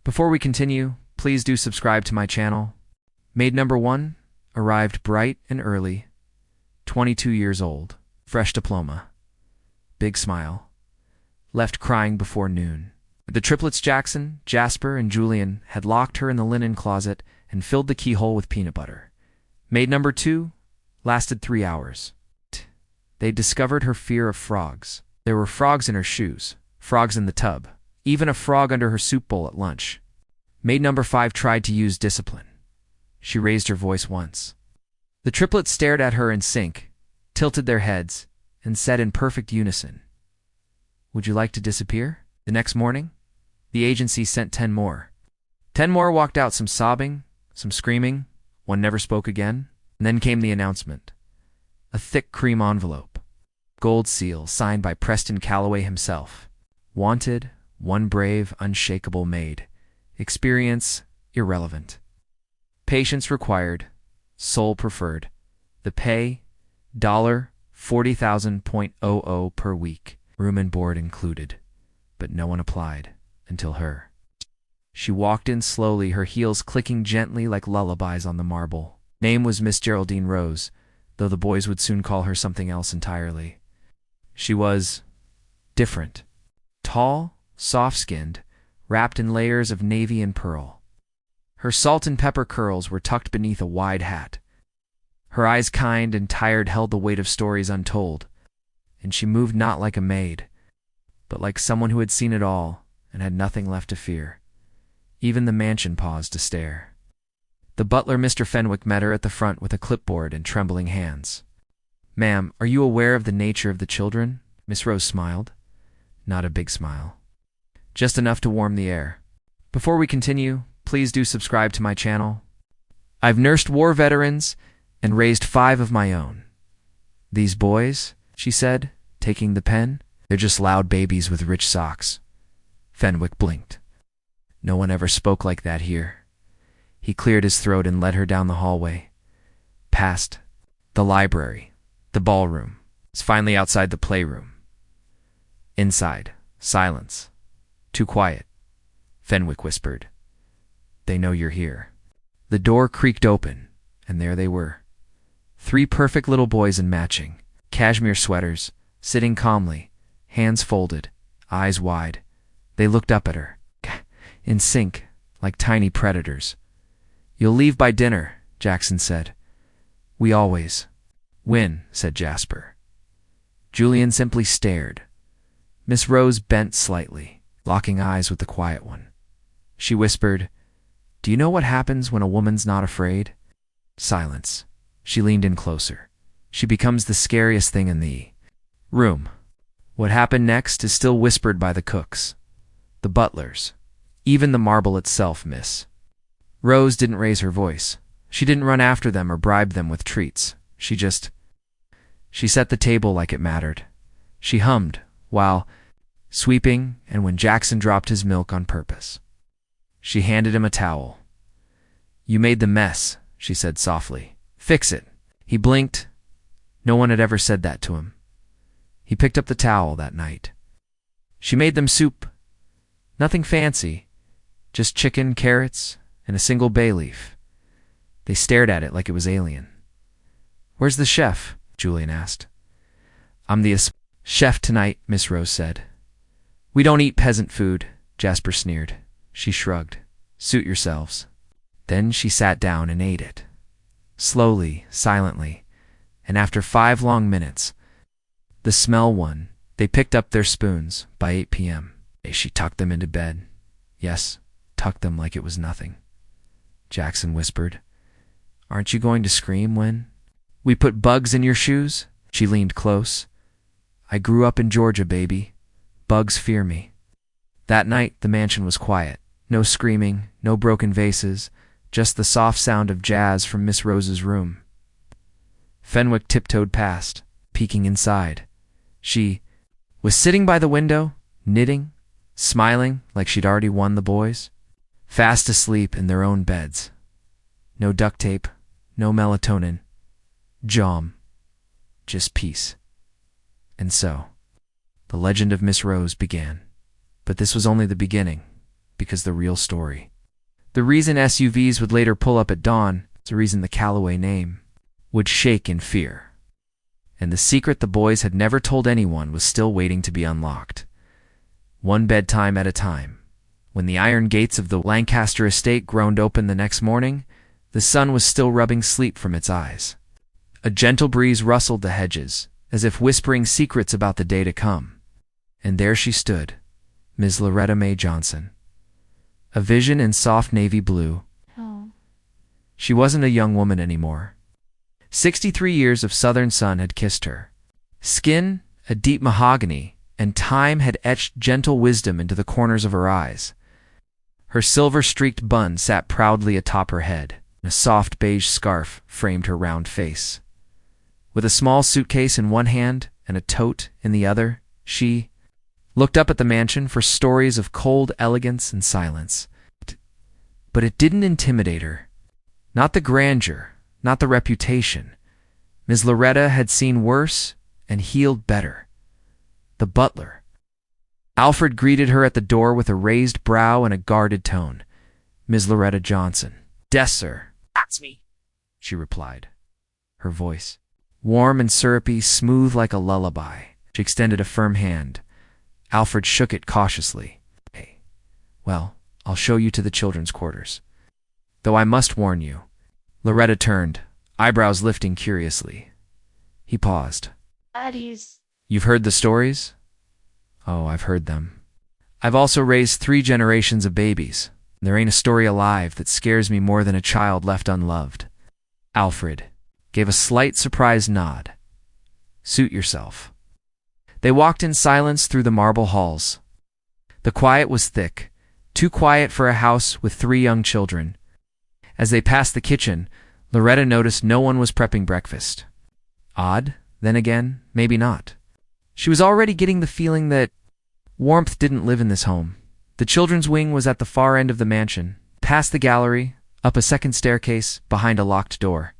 Before we continue, please do subscribe to my channel. Maid number 1 arrived bright and early, 22 years old, fresh diploma, big smile, left crying before noon. The triplets Jackson, Jasper, and Julian had locked her in the linen closet and filled the keyhole with peanut butter. Maid number 2 lasted 3 hours. They discovered her fear of frogs. There were frogs in her shoes, frogs in the tub, even a frog under her soup bowl at lunch. Maid number 5 tried to use discipline. She raised her voice once. The triplets stared at her in sync, tilted their heads, and said in perfect unison, "Would you like to disappear?" The next morning, the agency sent 10 more. 10 more walked out, some sobbing, some screaming. One never spoke again. And then came the announcement. A thick cream envelope. Gold seal signed by Preston Calloway himself. Wanted, one brave, unshakable maid. Experience, irrelevant. Patience required, soul preferred. The pay, $40,000.00 per week. Room and board included. But no one applied, until her. She walked in slowly, her heels clicking gently like lullabies on the marble. Name was Miss Geraldine Rose, though the boys would soon call her something else entirely. She was different. Tall, soft-skinned, wrapped in layers of navy and pearl. Her salt and pepper curls were tucked beneath a wide hat. Her eyes, kind and tired, held the weight of stories untold, and she moved not like a maid, but like someone who had seen it all and had nothing left to fear. Even the mansion paused to stare. The butler, Mr. Fenwick, met her at the front with a clipboard and trembling hands. "Ma'am, are you aware of the nature of the children?" Miss Rose smiled. Not a big smile. Just enough to warm the air. Before we continue, please do subscribe to my channel. I've nursed war veterans and raised 5 of my own. These boys, she said, taking the pen, they're just loud babies with rich socks. Fenwick blinked. No one ever spoke like that here. He cleared his throat and led her down the hallway, past the library, the ballroom, finally outside the playroom. Inside, silence. Too quiet. Fenwick whispered, "They know you're here." The door creaked open, and there they were. 3 perfect little boys in matching cashmere sweaters, sitting calmly, hands folded, eyes wide. They looked up at her, in sync, like tiny predators. "You'll leave by dinner," Jackson said. "We always." "When?" said Jasper. Julian simply stared. Miss Rose bent slightly, locking eyes with the quiet one. She whispered, "Do you know what happens when a woman's not afraid?" Silence. She leaned in closer. "She becomes the scariest thing in the room." What happened next is still whispered by the cooks, the butlers, even the marble itself, Miss Rose didn't raise her voice. She didn't run after them or bribe them with treats. She set the table like it mattered. She hummed, while sweeping, and when Jackson dropped his milk on purpose. She handed him a towel. "You made the mess," she said softly. "Fix it." He blinked. No one had ever said that to him. He picked up the towel that night. She made them soup. Nothing fancy, just chicken, carrots, and a single bay leaf. They stared at it like it was alien. "Where's the chef?" Julian asked. "I'm the chef tonight," Miss Rose said. "We don't eat peasant food," Jasper sneered. She shrugged. "Suit yourselves." Then she sat down and ate it. Slowly, silently, and after 5 long minutes, the smell won. They picked up their spoons by 8 p.m. She tucked them into bed. Yes, tucked them like it was nothing. Jackson whispered, "Aren't you going to scream when we put bugs in your shoes?" She leaned close. "I grew up in Georgia, baby. Bugs fear me." That night, the mansion was quiet. No screaming, no broken vases, just the soft sound of jazz from Miss Rose's room. Fenwick tiptoed past, peeking inside. She was sitting by the window, knitting, smiling like she'd already won the boys, fast asleep in their own beds. No duct tape, no melatonin, jom, just peace. And so, the legend of Miss Rose began. But this was only the beginning. because the real story. The reason SUVs would later pull up at dawn is the reason the Calloway name would shake in fear. And the secret the boys had never told anyone was still waiting to be unlocked. One bedtime at a time. When the iron gates of the Lancaster estate groaned open the next morning, the sun was still rubbing sleep from its eyes. A gentle breeze rustled the hedges, as if whispering secrets about the day to come. And there she stood, Ms. Loretta May Johnson. A vision in soft navy blue. Oh. She wasn't a young woman anymore. 63 years of southern sun had kissed her. Skin, a deep mahogany, and time had etched gentle wisdom into the corners of her eyes. Her silver-streaked bun sat proudly atop her head, and a soft beige scarf framed her round face. With a small suitcase in one hand and a tote in the other, she looked up at the mansion for stories of cold elegance and silence. But it didn't intimidate her. Not the grandeur, not the reputation. Ms. Loretta had seen worse and healed better. The butler. Alfred greeted her at the door with a raised brow and a guarded tone. Ms. Loretta Johnson. Yes, sir. That's me, she replied. Her voice, warm and syrupy, smooth like a lullaby. She extended a firm hand. Alfred shook it cautiously. Hey, well, I'll show you to the children's quarters. Though I must warn you. Loretta turned, eyebrows lifting curiously. He paused. Daddy's. You've heard the stories? Oh, I've heard them. I've also raised 3 generations of babies. There ain't a story alive that scares me more than a child left unloved. Alfred gave a slight surprised nod. Suit yourself. They walked in silence through the marble halls. The quiet was thick, too quiet for a house with 3 young children. As they passed the kitchen, Loretta noticed no one was prepping breakfast. Odd, then again, maybe not. She was already getting the feeling that warmth didn't live in this home. The children's wing was at the far end of the mansion, past the gallery, up a second staircase, behind a locked door.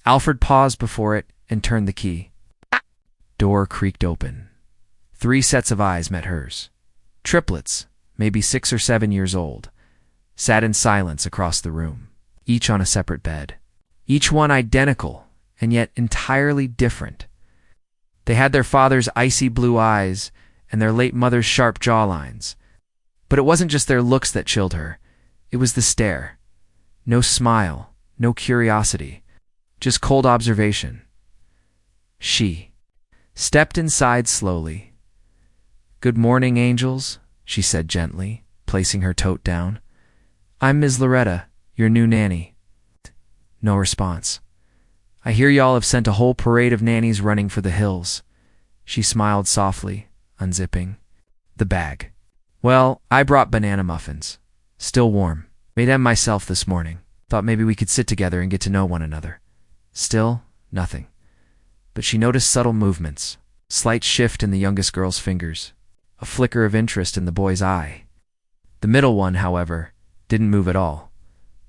Alfred paused before it and turned the key. Door creaked open. 3 sets of eyes met hers. Triplets, maybe 6 or 7 years old, sat in silence across the room, each on a separate bed. Each one identical, and yet entirely different. They had their father's icy blue eyes and their late mother's sharp jawlines. But it wasn't just their looks that chilled her. It was the stare. No smile, no curiosity, just cold observation. She stepped inside slowly. Good morning, angels, she said gently, placing her tote down. I'm Ms. Loretta, your new nanny. No response. I hear y'all have sent a whole parade of nannies running for the hills. She smiled softly, unzipping the bag. Well, I brought banana muffins. Still warm. Made them myself this morning. Thought maybe we could sit together and get to know one another. Still, nothing. But she noticed subtle movements. Slight shift in the youngest girl's fingers. A flicker of interest in the boy's eye. The middle one, however, didn't move at all.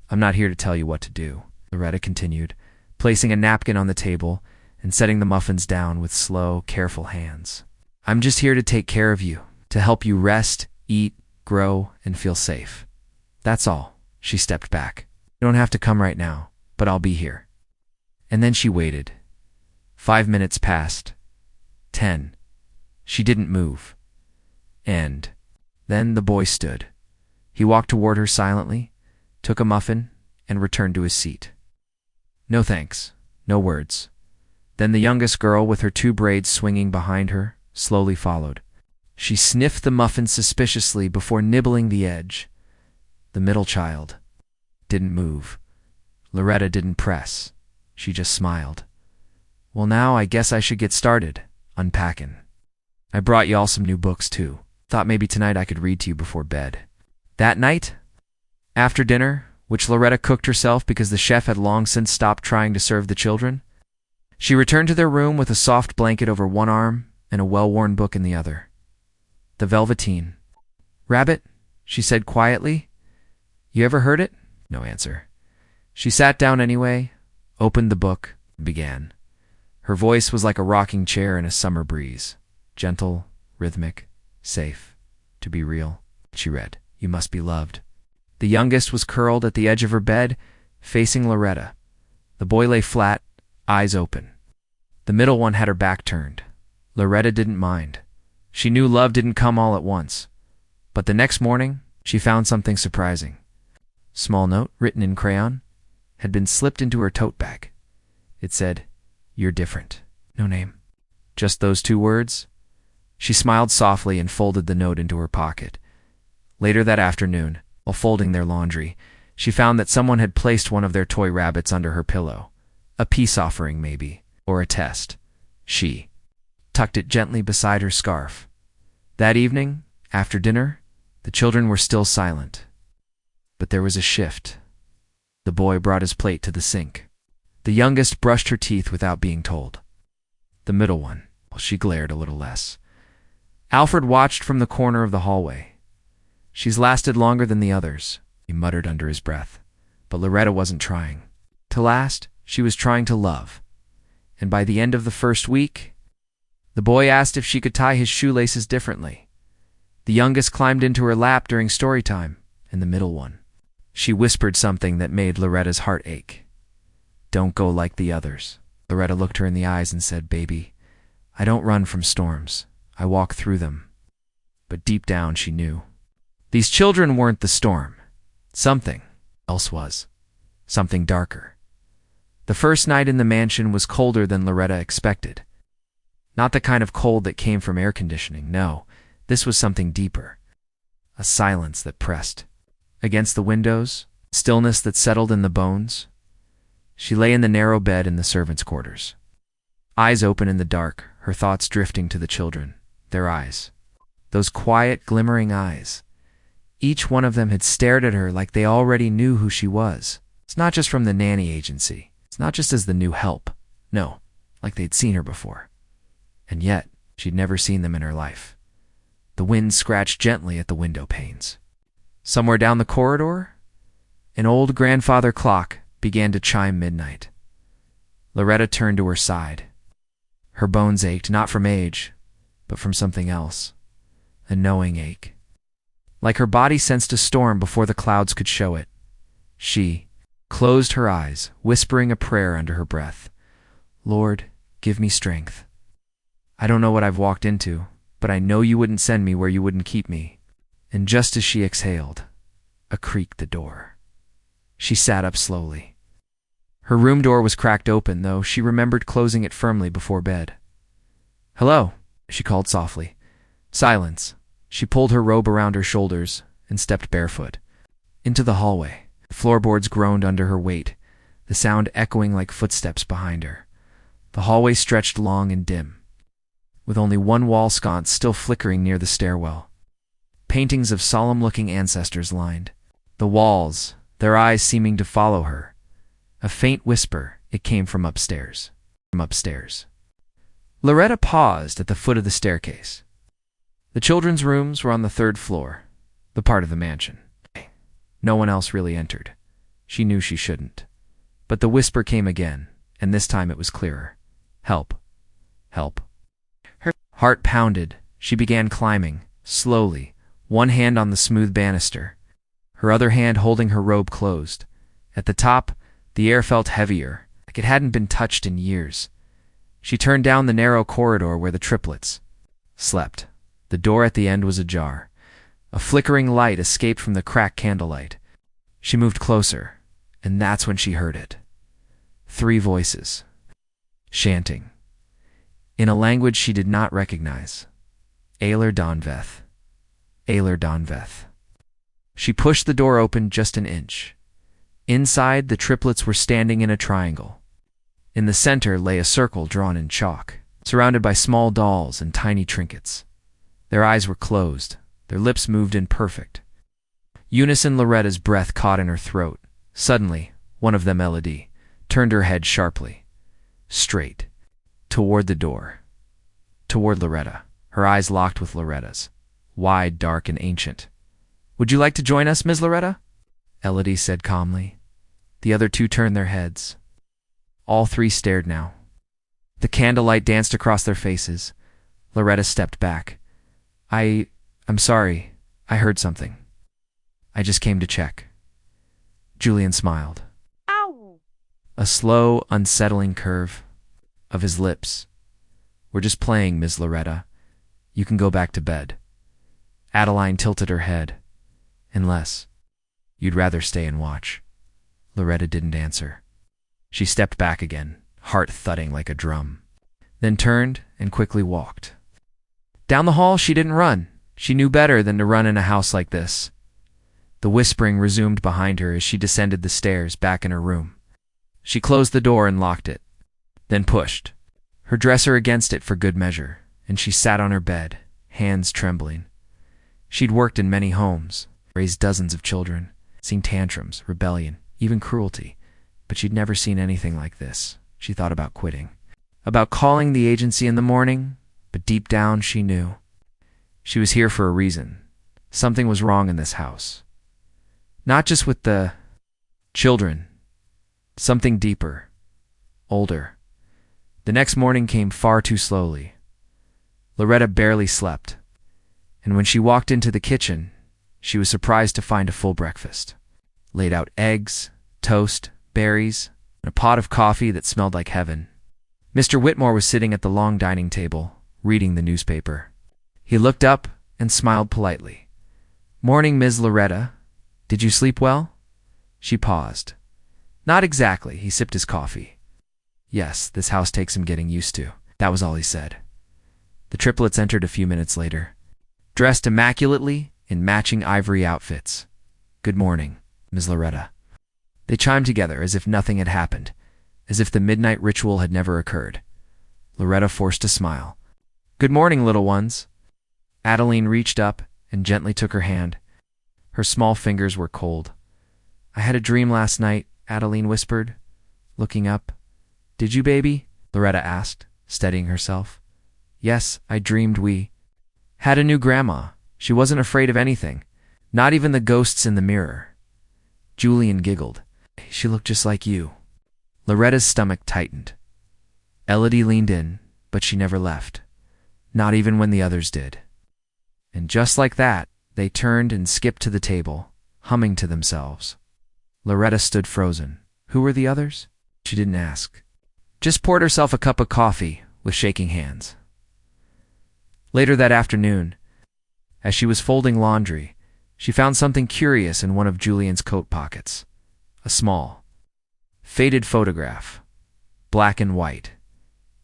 I'm not here to tell you what to do, Loretta continued, placing a napkin on the table and setting the muffins down with slow, careful hands. I'm just here to take care of you, to help you rest, eat, grow, and feel safe. That's all. She stepped back. You don't have to come right now, but I'll be here. And then she waited. 5 minutes passed. 10. She didn't move. And then the boy stood. He walked toward her silently, took a muffin, and returned to his seat. No thanks. No words. Then the youngest girl, with her 2 braids swinging behind her, slowly followed. She sniffed the muffin suspiciously before nibbling the edge. The middle child didn't move. Loretta didn't press. She just smiled. Well, now I guess I should get started unpacking. I brought y'all some new books, too. Thought maybe tonight I could read to you before bed. That night, after dinner, which Loretta cooked herself because the chef had long since stopped trying to serve the children, she returned to their room with a soft blanket over one arm and a well-worn book in the other. The Velveteen. Rabbit, she said quietly. You ever heard it? No answer. She sat down anyway, opened the book, and began. Her voice was like a rocking chair in a summer breeze. Gentle, rhythmic, safe. To be real, she read. You must be loved. The youngest was curled at the edge of her bed, facing Loretta. The boy lay flat, eyes open. The middle one had her back turned. Loretta didn't mind. She knew love didn't come all at once. But the next morning, she found something surprising. Small note, written in crayon, had been slipped into her tote bag. It said, "You're different." No name. Just those 2 words. She smiled softly and folded the note into her pocket. Later that afternoon, while folding their laundry, she found that someone had placed one of their toy rabbits under her pillow. A peace offering, maybe, or a test. She tucked it gently beside her scarf. That evening, after dinner, the children were still silent. But there was a shift. The boy brought his plate to the sink. The youngest brushed her teeth without being told. The middle one, well, she glared a little less. Alfred watched from the corner of the hallway. "She's lasted longer than the others," he muttered under his breath. But Loretta wasn't trying to last, she was trying to love. And by the end of the first week, the boy asked if she could tie his shoelaces differently. The youngest climbed into her lap during story time, and the middle one. She whispered something that made Loretta's heart ache. "Don't go like the others." Loretta looked her in the eyes and said, "Baby, I don't run from storms. I walk through them." But deep down she knew. These children weren't the storm. Something else was. Something darker. The first night in the mansion was colder than Loretta expected. Not the kind of cold that came from air conditioning, no. This was something deeper. A silence that pressed against the windows, stillness that settled in the bones. She lay in the narrow bed in the servants' quarters. Eyes open in the dark, her thoughts drifting to the children. Their eyes. Those quiet, glimmering eyes. Each one of them had stared at her like they already knew who she was. It's not just from the nanny agency. It's not just as the new help. No, like they'd seen her before. And yet, she'd never seen them in her life. The wind scratched gently at the window panes. Somewhere down the corridor, an old grandfather clock began to chime midnight. Loretta turned to her side. Her bones ached, not from age, but from something else. A knowing ache. Like her body sensed a storm before the clouds could show it. She closed her eyes, whispering a prayer under her breath. "Lord, give me strength. I don't know what I've walked into, but I know you wouldn't send me where you wouldn't keep me." And just as she exhaled, a creak the door. She sat up slowly. Her room door was cracked open, though she remembered closing it firmly before bed. "Hello," she called softly. Silence. She pulled her robe around her shoulders and stepped barefoot. Into the hallway. The floorboards groaned under her weight, the sound echoing like footsteps behind her. The hallway stretched long and dim, with only one wall sconce still flickering near the stairwell. Paintings of solemn-looking ancestors lined the walls, their eyes seeming to follow her. A faint whisper, it came from upstairs. Loretta paused at the foot of the staircase. The children's rooms were on the 3rd floor, the part of the mansion. No one else really entered. She knew she shouldn't. But the whisper came again, and this time it was clearer. "Help. Help." Her heart pounded. She began climbing, slowly, one hand on the smooth banister, her other hand holding her robe closed. At the top, the air felt heavier, like it hadn't been touched in years. She turned down the narrow corridor where the triplets slept. The door at the end was ajar. A flickering light escaped from the cracked candlelight. She moved closer, and that's when she heard it. 3 voices, chanting, in a language she did not recognize. Ailer Donveth. Ailer Donveth. She pushed the door open just an inch. Inside, the triplets were standing in a triangle. In the center lay a circle drawn in chalk, surrounded by small dolls and tiny trinkets. Their eyes were closed. Their lips moved in perfect unison. Loretta's breath caught in her throat. Suddenly, one of them, Elodie, turned her head sharply, straight, toward the door, toward Loretta. Her eyes locked with Loretta's, wide, dark, and ancient. "Would you like to join us, Miss Loretta?" Elodie said calmly. The other 2 turned their heads. All 3 stared now. The candlelight danced across their faces. Loretta stepped back. I'm sorry. I heard something." I just came to check. Julian smiled. Ow! A slow, unsettling curve of his lips. We're just playing, Ms. Loretta. You can go back to bed. Adeline tilted her head. Unless you'd rather stay and watch. Loretta didn't answer. She stepped back again, heart thudding like a drum, then turned and quickly walked. Down the hall, she didn't run. She knew better than to run in a house like this. The whispering resumed behind her as she descended the stairs back in her room. She closed the door and locked it, then pushed her dresser against it for good measure, and she sat on her bed, hands trembling. She'd worked in many homes, raised dozens of children, seen tantrums, rebellion, even cruelty, but she'd never seen anything like this. She thought about quitting, about calling the agency in the morning, but deep down she knew. She was here for a reason. Something was wrong in this house. Not just with the children, something deeper, older. The next morning came far too slowly. Loretta barely slept, and when she walked into the kitchen, she was surprised to find a full breakfast. Laid out eggs, toast, berries, and a pot of coffee that smelled like heaven. Mr. Whitmore was sitting at the long dining table, reading the newspaper. He looked up and smiled politely. "Morning, Ms. Loretta. Did you sleep well?" She paused. "Not exactly." He sipped his coffee. "Yes, this house takes some getting used to." That was all he said. The triplets entered a few minutes later, dressed immaculately in matching ivory outfits. "Good morning, Ms. Loretta." They chimed together as if nothing had happened, as if the midnight ritual had never occurred. Loretta forced a smile. "Good morning, little ones." Adeline reached up and gently took her hand. Her small fingers were cold. "I had a dream last night," Adeline whispered, looking up. "Did you, baby?" Loretta asked, steadying herself. "Yes, I dreamed we had a new grandma. She wasn't afraid of anything, not even the ghosts in the mirror." Julian giggled. "She looked just like you." Loretta's stomach tightened. Elodie leaned in, but she never left, not even when the others did. And just like that, they turned and skipped to the table, humming to themselves. Loretta stood frozen. Who were the others? She didn't ask. Just poured herself a cup of coffee with shaking hands. Later that afternoon, as she was folding laundry, she found something curious in one of Julian's coat pockets. A small, faded photograph, black and white.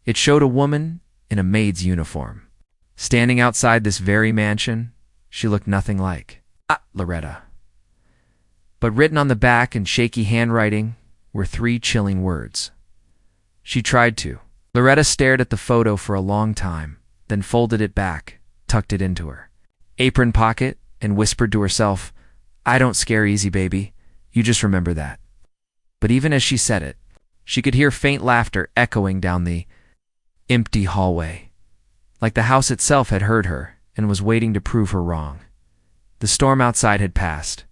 It showed a woman in a maid's uniform. Standing outside this very mansion, she looked nothing like Loretta. But written on the back in shaky handwriting were 3 chilling words. She tried to. Loretta stared at the photo for a long time, then folded it back, tucked it into her apron pocket, and whispered to herself, "I don't scare easy, baby. You just remember that." But even as she said it, she could hear faint laughter echoing down the empty hallway, like the house itself had heard her and was waiting to prove her wrong. The storm outside had passed,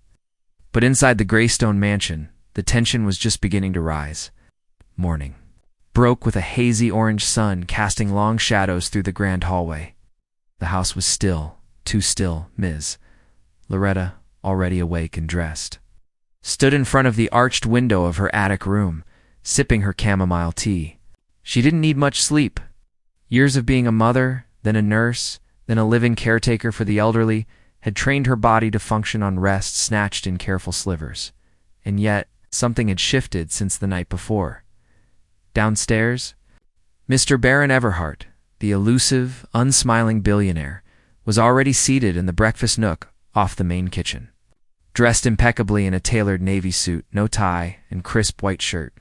but inside the Greystone mansion, the tension was just beginning to rise. Morning broke with a hazy orange sun casting long shadows through the grand hallway. The house was still, too still. Ms. Loretta, already awake and dressed, stood in front of the arched window of her attic room, sipping her chamomile tea. She didn't need much sleep. Years of being a mother, then a nurse, then a living caretaker for the elderly had trained her body to function on rest snatched in careful slivers. And yet, something had shifted since the night before. Downstairs, Mr. Baron Everhart, the elusive, unsmiling billionaire, was already seated in the breakfast nook off the main kitchen, dressed impeccably in a tailored navy suit, no tie, and crisp white shirt.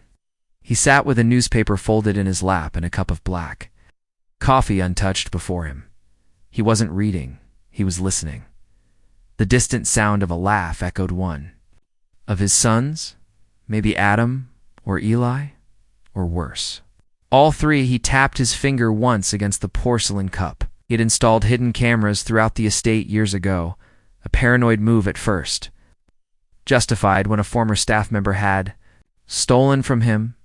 He sat with a newspaper folded in his lap and a cup of black coffee untouched before him. He wasn't reading, he was listening. The distant sound of a laugh echoed one of his sons, maybe Adam or Eli, or worse. All 3, he tapped his finger once against the porcelain cup. He had installed hidden cameras throughout the estate years ago, a paranoid move at first, justified when a former staff member had stolen from him.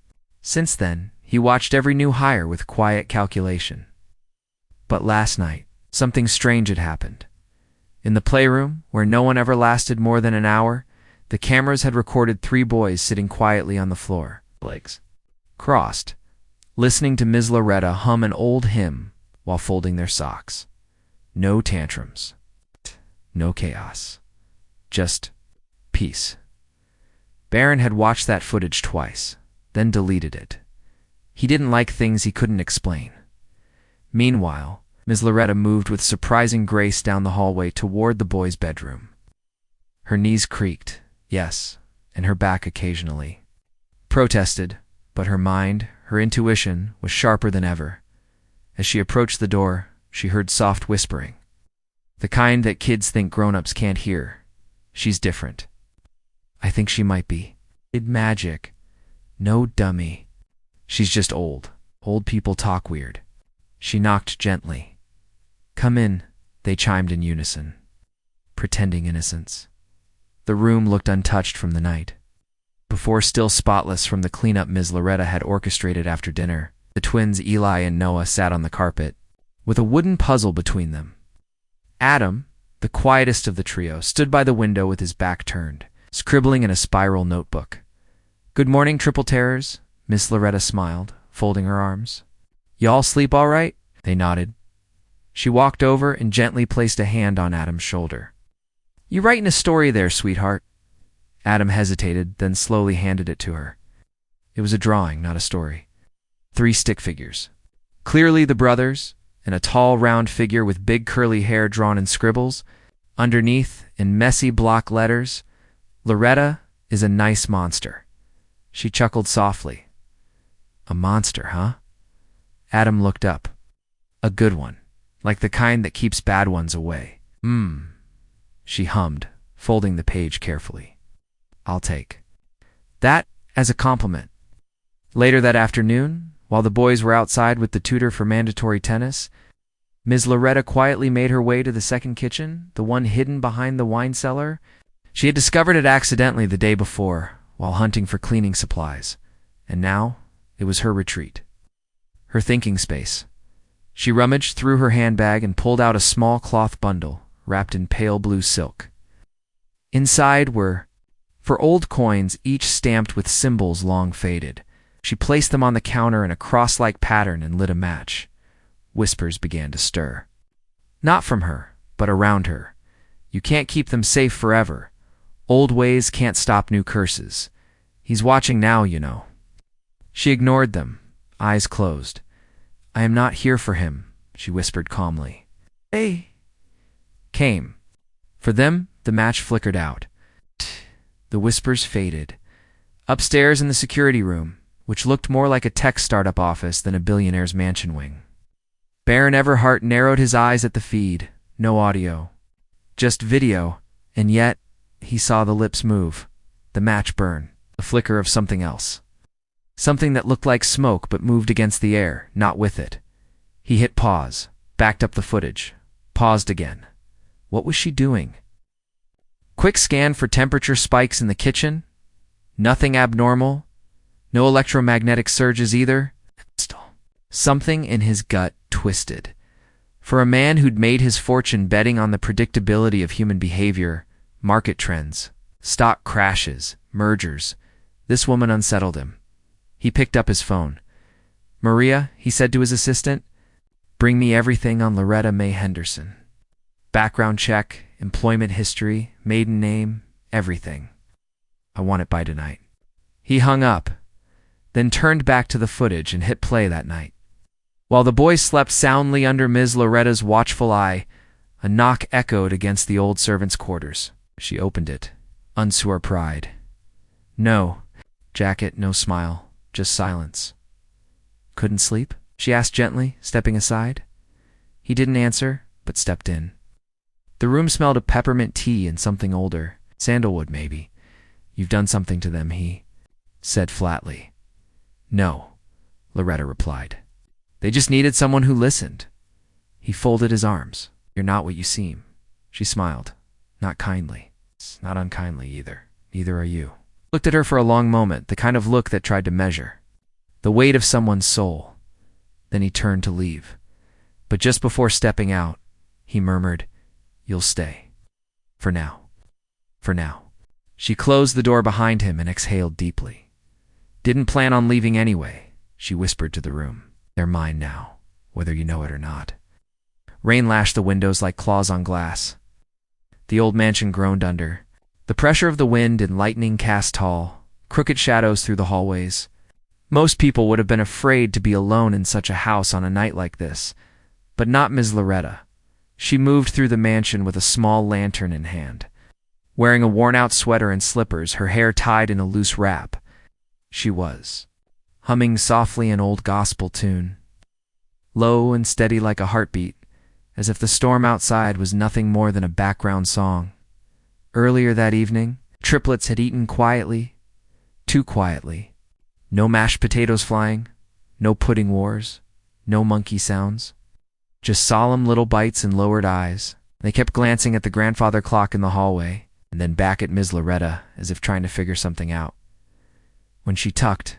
Since then, he watched every new hire with quiet calculation. But last night, something strange had happened. In the playroom, where no one ever lasted more than an hour, the cameras had recorded 3 boys sitting quietly on the floor, legs crossed, listening to Ms. Loretta hum an old hymn while folding their socks. No tantrums. No chaos. Just peace. Barron had watched that footage twice, then deleted it. He didn't like things he couldn't explain. Meanwhile, Ms. Loretta moved with surprising grace down the hallway toward the boys' bedroom. Her knees creaked, yes, and her back occasionally protested, but her mind, her intuition, was sharper than ever. As she approached the door, she heard soft whispering. The kind that kids think grown-ups can't hear. She's different. I think she might be. Magic. No dummy. She's just old. Old people talk weird. She knocked gently. Come in, they chimed in unison, pretending innocence. The room looked untouched from the night. Before still spotless from the cleanup Ms. Loretta had orchestrated after dinner, the twins Eli and Noah sat on the carpet, with a wooden puzzle between them. Adam, the quietest of the trio, stood by the window with his back turned, scribbling in a spiral notebook. Good morning, Triple Terrors, Miss Loretta smiled, folding her arms. Y'all sleep all right? They nodded. She walked over and gently placed a hand on Adam's shoulder. You writing a story there, sweetheart? Adam hesitated, then slowly handed it to her. It was a drawing, not a story. 3 stick figures. Clearly the brothers, and a tall, round figure with big curly hair drawn in scribbles. Underneath, in messy block letters, Loretta is a nice monster. She chuckled softly. A monster, huh? Adam looked up. A good one, like the kind that keeps bad ones away. She hummed, folding the page carefully. I'll take that as a compliment. Later that afternoon, while the boys were outside with the tutor for mandatory tennis, Ms. Loretta quietly made her way to the second kitchen, the one hidden behind the wine cellar. She had discovered it accidentally the day before, while hunting for cleaning supplies, and now it was her retreat. Her thinking space. She rummaged through her handbag and pulled out a small cloth bundle, wrapped in pale blue silk. Inside were 4 old coins, each stamped with symbols long faded. She placed them on the counter in a cross-like pattern and lit a match. Whispers began to stir. Not from her, but around her. You can't keep them safe forever. Old ways can't stop new curses. He's watching now, you know. She ignored them, eyes closed. I am not here for him, she whispered calmly. Hey. Came. For them, the match flickered out. The whispers faded. Upstairs in the security room, which looked more like a tech startup office than a billionaire's mansion wing. Baron Everhart narrowed his eyes at the feed. No audio. Just video, and yet he saw the lips move, the match burn, the flicker of something else. Something that looked like smoke but moved against the air, not with it. He hit pause, backed up the footage, paused again. What was she doing? Quick scan for temperature spikes in the kitchen. Nothing abnormal. No electromagnetic surges either. Something in his gut twisted. For a man who'd made his fortune betting on the predictability of human behavior, market trends, stock crashes, mergers, this woman unsettled him. He picked up his phone. Maria, he said to his assistant, bring me everything on Loretta May Henderson. Background check, employment history, maiden name, everything. I want it by tonight. He hung up, then turned back to the footage and hit play that night. While the boys slept soundly under Ms. Loretta's watchful eye, a knock echoed against the old servant's quarters. She opened it, unsure pride. No jacket, no smile, just silence. Couldn't sleep? She asked gently, stepping aside. He didn't answer, but stepped in. The room smelled of peppermint tea and something older, sandalwood maybe. You've done something to them, he said flatly. No, Loretta replied. They just needed someone who listened. He folded his arms. You're not what you seem. She smiled. Not kindly. Not unkindly either. Neither are you. Looked at her for a long moment, the kind of look that tried to measure the weight of someone's soul. Then he turned to leave. But just before stepping out, he murmured, You'll stay. For now. For now. She closed the door behind him and exhaled deeply. Didn't plan on leaving anyway, she whispered to the room. They're mine now, whether you know it or not. Rain lashed the windows like claws on glass. The old mansion groaned under. The pressure of the wind and lightning cast tall, crooked shadows through the hallways. Most people would have been afraid to be alone in such a house on a night like this, but not Ms. Loretta. She moved through the mansion with a small lantern in hand. Wearing a worn-out sweater and slippers, her hair tied in a loose wrap, she was humming softly an old gospel tune, low and steady like a heartbeat, as if the storm outside was nothing more than a background song. Earlier that evening, triplets had eaten quietly, too quietly. No mashed potatoes flying, no pudding wars, no monkey sounds. Just solemn little bites and lowered eyes. They kept glancing at the grandfather clock in the hallway, and then back at Ms. Loretta, as if trying to figure something out. When she tucked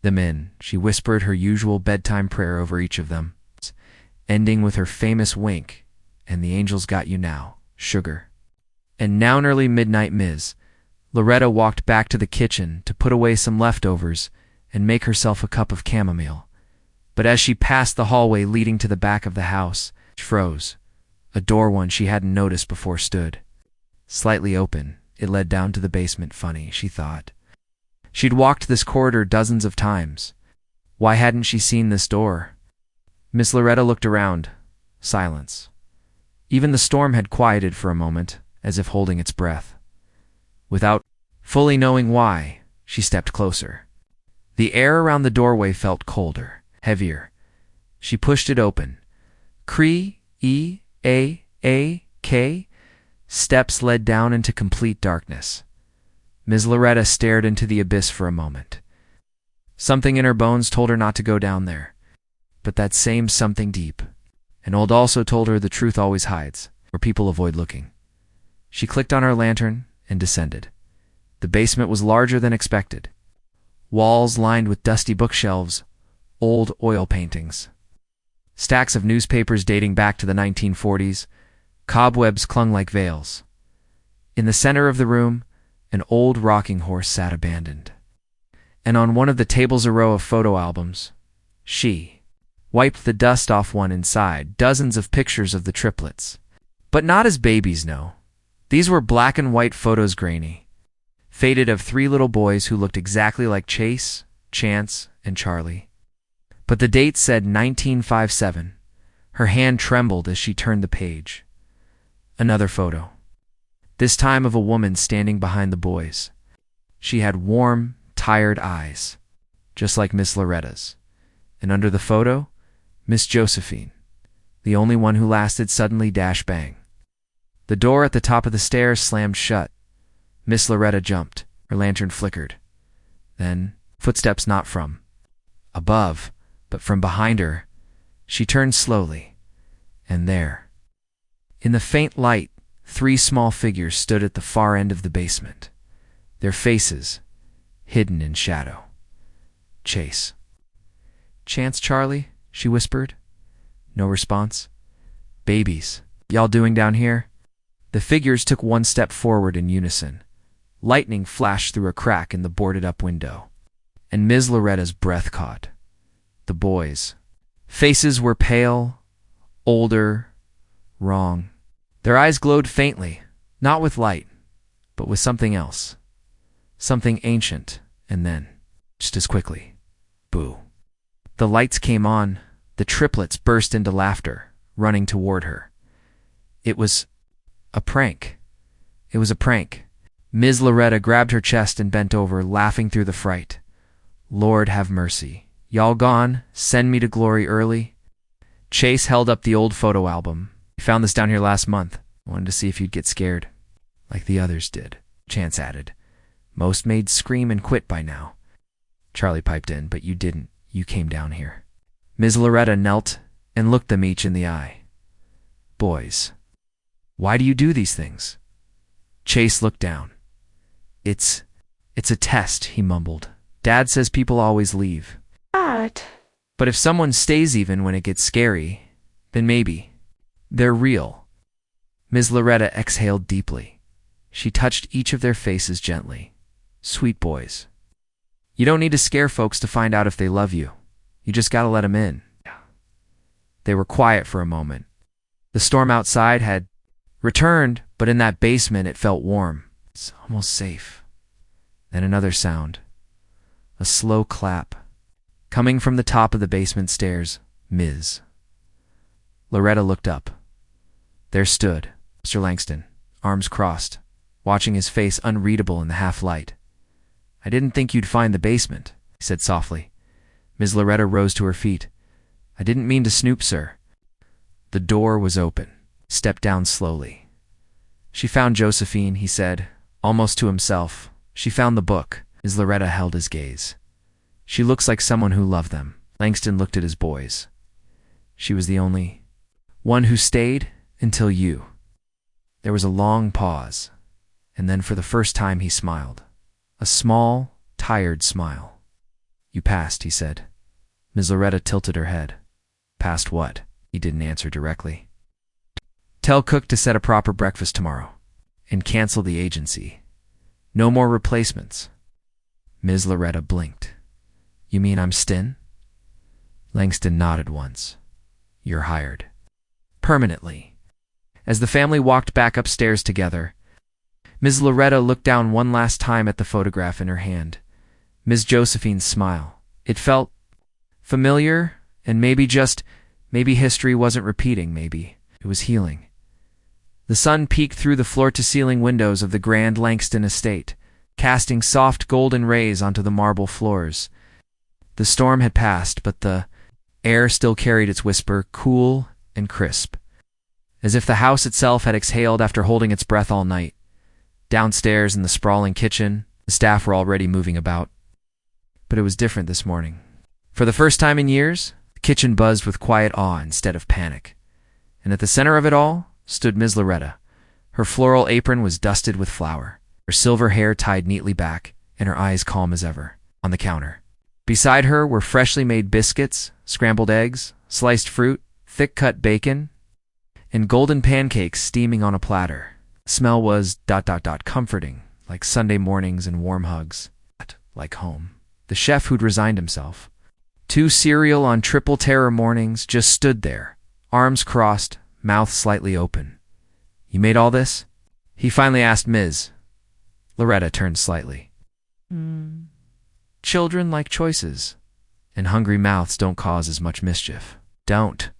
them in, she whispered her usual bedtime prayer over each of them, ending with her famous wink, "And the angels got you now, sugar." And now nearly midnight, Ms. Loretta walked back to the kitchen to put away some leftovers and make herself a cup of chamomile. But as she passed the hallway leading to the back of the house, she froze. A door one she hadn't noticed before stood. Slightly open, it led down to the basement. Funny, she thought. She'd walked this corridor dozens of times. Why hadn't she seen this door? Miss Loretta looked around. Silence. Even the storm had quieted for a moment, as if holding its breath. Without fully knowing why, she stepped closer. The air around the doorway felt colder, heavier. She pushed it open. K. Steps led down into complete darkness. Ms. Loretta stared into the abyss for a moment. Something in her bones told her not to go down there. But that same something deep, and old also told her the truth always hides, where people avoid looking. She clicked on her lantern and descended. The basement was larger than expected. Walls lined with dusty bookshelves, old oil paintings. Stacks of newspapers dating back to the 1940s. Cobwebs clung like veils. In the center of the room, an old rocking horse sat abandoned. And on one of the tables a row of photo albums. She wiped the dust off one inside, dozens of pictures of the triplets. But not as babies, no. These were black and white photos, grainy, faded, of three little boys who looked exactly like Chase, Chance, and Charlie. But the date said 1957. Her hand trembled as she turned the page. Another photo. This time of a woman standing behind the boys. She had warm, tired eyes, just like Miss Loretta's. And under the photo, Miss Josephine, the only one who lasted. Suddenly, dash bang. The door at the top of the stairs slammed shut. Miss Loretta jumped. Her lantern flickered. Then, footsteps not from above, but from behind her. She turned slowly, and there, in the faint light, three small figures stood at the far end of the basement, their faces hidden in shadow. Chase. "Chance, Charlie?" she whispered. No response. "Babies, y'all doing down here?" The figures took one step forward in unison. Lightning flashed through a crack in the boarded-up window, and Ms. Loretta's breath caught. The boys' faces were pale, older, wrong. Their eyes glowed faintly, not with light, but with something else. Something ancient, and then, just as quickly, boo. The lights came on. The triplets burst into laughter, running toward her. It was a prank. It was a prank. Ms. Loretta grabbed her chest and bent over, laughing through the fright. "Lord have mercy. Y'all gone? Send me to glory early?" Chase held up the old photo album. "We found this down here last month. Wanted to see if you'd get scared, like the others did," Chance added. "Most maids scream and quit by now." Charlie piped in, "But you didn't. You came down here." Ms. Loretta knelt and looked them each in the eye. "Boys, why do you do these things?" Chase looked down. It's a test," he mumbled. "Dad says people always leave. But if someone stays even when it gets scary, then maybe they're real." Ms. Loretta exhaled deeply. She touched each of their faces gently. Sweet boys. You don't need to scare folks to find out if they love you. You just gotta let them in. They were quiet for a moment. The storm outside had returned, but in that basement it felt warm. It's almost safe. Then another sound. A slow clap. Coming from the top of the basement stairs, Ms. Loretta looked up. There stood Mr. Langston, arms crossed, watching his face unreadable in the half-light. I didn't think you'd find the basement, he said softly. Ms. Loretta rose to her feet. I didn't mean to snoop, sir. The door was open. Stepped down slowly. She found Josephine, he said, almost to himself. She found the book. Ms. Loretta held his gaze. She looks like someone who loved them. Langston looked at his boys. She was the only one who stayed until you. There was a long pause, and then for the first time he smiled. A small, tired smile. You passed, he said. Ms. Loretta tilted her head. Past what? He didn't answer directly. Tell Cook to set a proper breakfast tomorrow, and cancel the agency. No more replacements. Ms. Loretta blinked. You mean I'm stin? Langston nodded once. You're hired. Permanently. As the family walked back upstairs together, Ms. Loretta looked down one last time at the photograph in her hand. Ms. Josephine's smile. It felt familiar, and maybe history wasn't repeating, maybe. It was healing. The sun peeked through the floor-to-ceiling windows of the grand Langston estate, casting soft golden rays onto the marble floors. The storm had passed, but the air still carried its whisper, cool and crisp, as if the house itself had exhaled after holding its breath all night. Downstairs in the sprawling kitchen, the staff were already moving about. But it was different this morning. For the first time in years, the kitchen buzzed with quiet awe instead of panic. And at the center of it all stood Ms. Loretta. Her floral apron was dusted with flour, her silver hair tied neatly back, and her eyes calm as ever. On the counter, beside her were freshly made biscuits, scrambled eggs, sliced fruit, thick-cut bacon, and golden pancakes steaming on a platter. The smell was ... comforting, like Sunday mornings and warm hugs. Like home. The chef who'd resigned himself. 2 cereal on triple terror mornings just stood there, arms crossed, mouth slightly open. You made all this? He finally asked Ms. Loretta turned slightly. Children like choices, and hungry mouths don't cause as much mischief. Don't.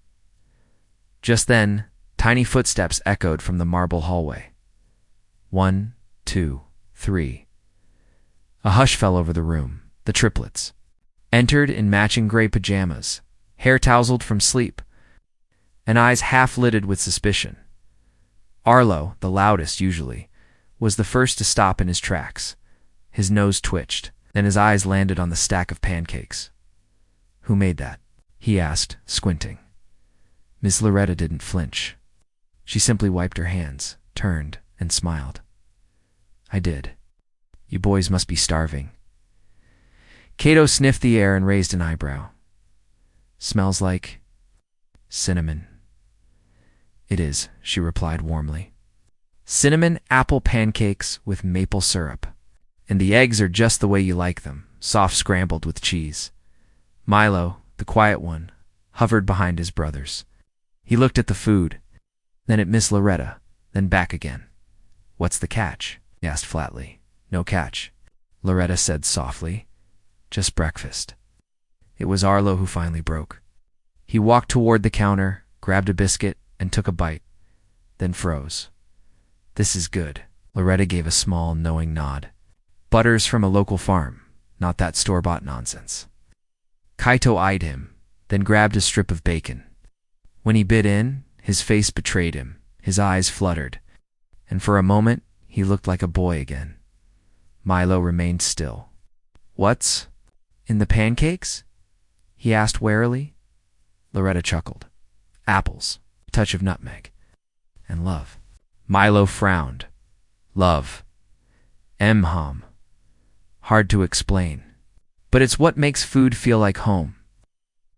Just then, tiny footsteps echoed from the marble hallway. 1, 2, 3. A hush fell over the room. The triplets entered in matching gray pajamas, hair tousled from sleep, and eyes half-lidded with suspicion. Arlo, the loudest usually, was the first to stop in his tracks. His nose twitched, then his eyes landed on the stack of pancakes. Who made that? He asked, squinting. Miss Loretta didn't flinch. She simply wiped her hands, turned, and smiled. I did. You boys must be starving. Cato sniffed the air and raised an eyebrow. Smells like cinnamon. It is, she replied warmly. Cinnamon apple pancakes with maple syrup. And the eggs are just the way you like them, soft scrambled with cheese. Milo, the quiet one, hovered behind his brothers. He looked at the food, then at Miss Loretta, then back again. What's the catch? He asked flatly. No catch, Loretta said softly. Just breakfast. It was Arlo who finally broke. He walked toward the counter, grabbed a biscuit, and took a bite, then froze. This is good. Loretta gave a small, knowing nod. Butter's from a local farm, not that store-bought nonsense. Kaito eyed him, then grabbed a strip of bacon. When he bit in, his face betrayed him, his eyes fluttered, and for a moment he looked like a boy again. Milo remained still. What's in the pancakes? He asked warily. Loretta chuckled. Apples, a touch of nutmeg, and love. Milo frowned. Love. Hard to explain. But it's what makes food feel like home.